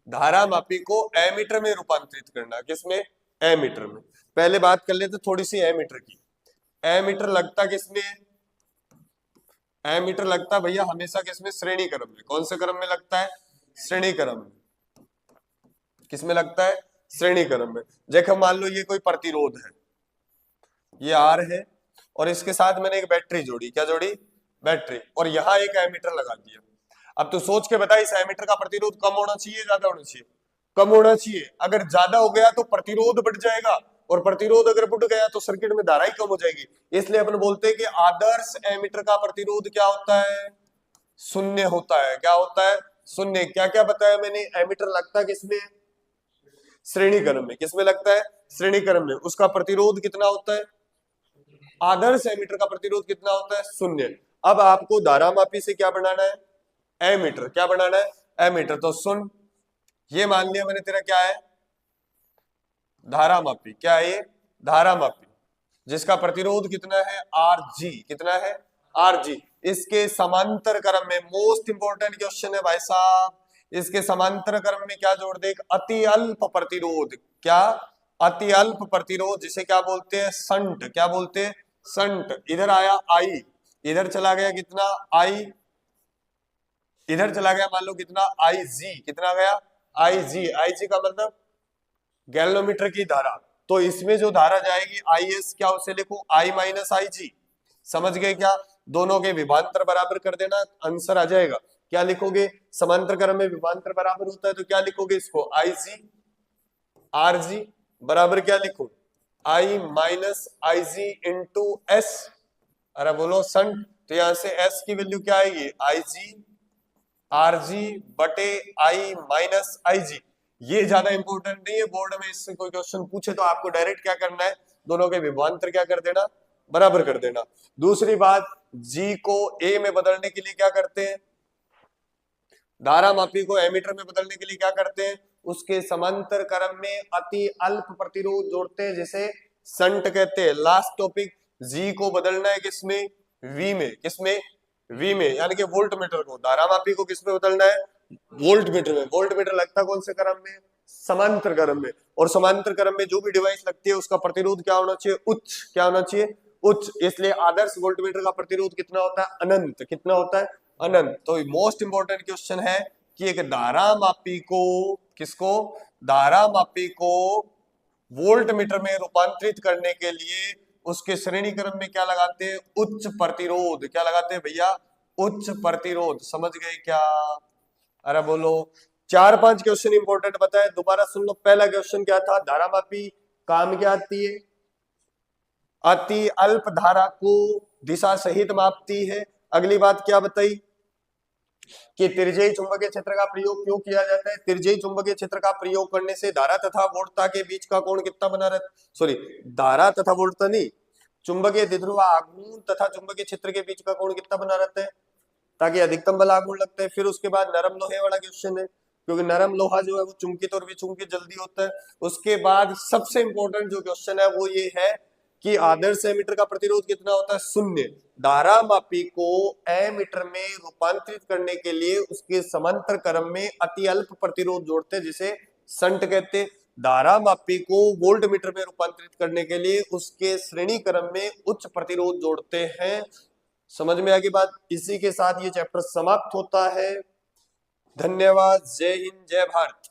धारामापी को एमीटर में रूपांतरित करना। किसमें, एमीटर में। पहले बात कर लेते थोड़ी सी एमीटर की। एमीटर लगता किसमें, एमीटर लगता भैया हमेशा किसमें, श्रेणी क्रम में। कौन से क्रम में लगता है, श्रेणी क्रम में। किसमें लगता है, श्रेणी क्रम में। देखो मान लो ये कोई प्रतिरोध है, ये आर है, और इसके साथ मैंने एक बैटरी जोड़ी। क्या जोड़ी, बैटरी, और यहाँ एक एमीटर लगा दिया। अब तो सोच के बता, इस एमीटर का प्रतिरोध कम होना चाहिए, ज्यादा होना चाहिए, कम होना चाहिए। अगर ज्यादा हो गया तो प्रतिरोध बढ़ जाएगा, और प्रतिरोध अगर बढ़ गया तो सर्किट में धारा ही कम हो जाएगी। इसलिए अपन बोलते हैं कि आदर्श एमीटर का प्रतिरोध क्या होता है, शून्य होता है। क्या होता है, शून्य। क्या क्या बताया मैंने, एमीटर लगता है किसमें, श्रेणी क्रम में। किसमें लगता है, श्रेणी क्रम में। उसका प्रतिरोध कितना होता है, आदर्श एमीटर का प्रतिरोध कितना होता है, शून्य। अब आपको धारामापी से क्या बनाना है, एमीटर। क्या बनाना है, एमीटर। तो सुन, ये मान लिया मैंने तेरा क्या है, धारामापी। क्या है ये, धारामापी, जिसका प्रतिरोध कितना है, आर जी। कितना है, आर जी। इसके समांतर क्रम में, मोस्ट इंपोर्टेंट क्वेश्चन है भाई साहब, इसके समांतर क्रम में क्या जोड़ दे, एक अति अल्प प्रतिरोध। क्या, अति अल्प प्रतिरोध, जिसे क्या बोलते हैं, संट। क्या बोलते हैं, संट। इधर आया आई, इधर चला गया कितना, आई, इधर चला गया मान लो कितना, आई जी। कितना गया, आई जी। आई जी का मतलब गैल्वेनोमीटर की धारा। तो इसमें जो धारा जाएगी आई एस, क्या उसे लिखो, आई माइनस आई जी। समझ गए क्या, दोनों के विभांतर बराबर कर देना, आंसर आ जाएगा। क्या लिखोगे, समांतर क्रम में विभांतर बराबर होता है, तो क्या लिखोगे इसको, आई जी आर जी बराबर क्या लिखो, आई माइनस आई जी इंटू एस। अरे बोलो सन, तो यहां से एस की वैल्यू क्या आएगी, आई जी आर जी बटे आई माइनस आई जी। ये ज्यादा इंपॉर्टेंट नहीं है, बोर्ड में इससे कोई क्वेश्चन पूछे तो आपको डायरेक्ट क्या करना है, दोनों के विभवांतर क्या कर देना, बराबर कर देना। दूसरी बात, जी को ए में बदलने के लिए क्या करते हैं, धारामापी को एमीटर में बदलने के लिए क्या करते हैं, उसके समांतर क्रम में अति अल्प प्रतिरोध जोड़ते हैं, जिसे संट कहते हैं। लास्ट टॉपिक, जी को बदलना है किसमें, वी में। किसमें, वी में, यानी कि वोल्ट मीटर को। धारामापी को किसमें बदलना है, वोल्ट मीटर में। वोल्ट मीटर लगता कौन से क्रम में, समांतर क्रम में। और समांतर क्रम में जो भी डिवाइस लगती है उसका प्रतिरोध क्या होना चाहिए, उच्च। क्या होना चाहिए, उच्च। इसलिए आदर्श वोल्ट मीटर का प्रतिरोध कितना होता है, अनंत। कितना होता है, अनंत। तो मोस्ट इंपॉर्टेंट क्वेश्चन है कि एक धारामापी को, किसको, धारामापी को वोल्ट मीटर में रूपांतरित करने के लिए उसके श्रेणी क्रम में क्या लगाते हैं, उच्च प्रतिरोध। क्या लगाते हैं भैया, उच्च प्रतिरोध। समझ गए क्या, अरे बोलो। 4-5 क्वेश्चन इंपॉर्टेंट बताए, दोबारा सुन लो। पहला क्वेश्चन क्या था, धारामापी काम क्या आती है, अति अल्प धारा को दिशा सहित मापती है। अगली बात क्या बताई कि त्रिज्यीय चुंबकीय क्षेत्र का प्रयोग क्यों किया जाता है, त्रिज्यीय चुंबकीय क्षेत्र का प्रयोग करने से धारा तथा वोल्टता के बीच का कोण कितना बना रहता, सॉरी धारा तथा वोल्टता नहीं, चुंबकीय द्विध्रुव आघूर्ण तथा चुंबकीय क्षेत्र के बीच का कोण कितना बना रहता है, ताकि अधिकतम बल आघूर्ण लगता है। फिर उसके बाद नरम लोहे वाला क्वेश्चन है, क्योंकि नरम लोहा जो है वो चुंबकित और विचुंबित जल्दी होता है। उसके बाद सबसे इंपॉर्टेंट जो क्वेश्चन है वो ये है कि आदर्श एमीटर का प्रतिरोध कितना होता है, शून्य। धारा मापी को एमीटर में रूपांतरित करने के लिए उसके समांतर क्रम में अति अल्प प्रतिरोध जोड़ते हैं, जिसे संट कहते हैं। धारा मापी को वोल्ट मीटर में रूपांतरित करने के लिए उसके श्रेणी क्रम में उच्च प्रतिरोध जोड़ते हैं। समझ में आ गई बात। इसी के साथ ये चैप्टर समाप्त होता है। धन्यवाद। जय हिंद, जय भारत।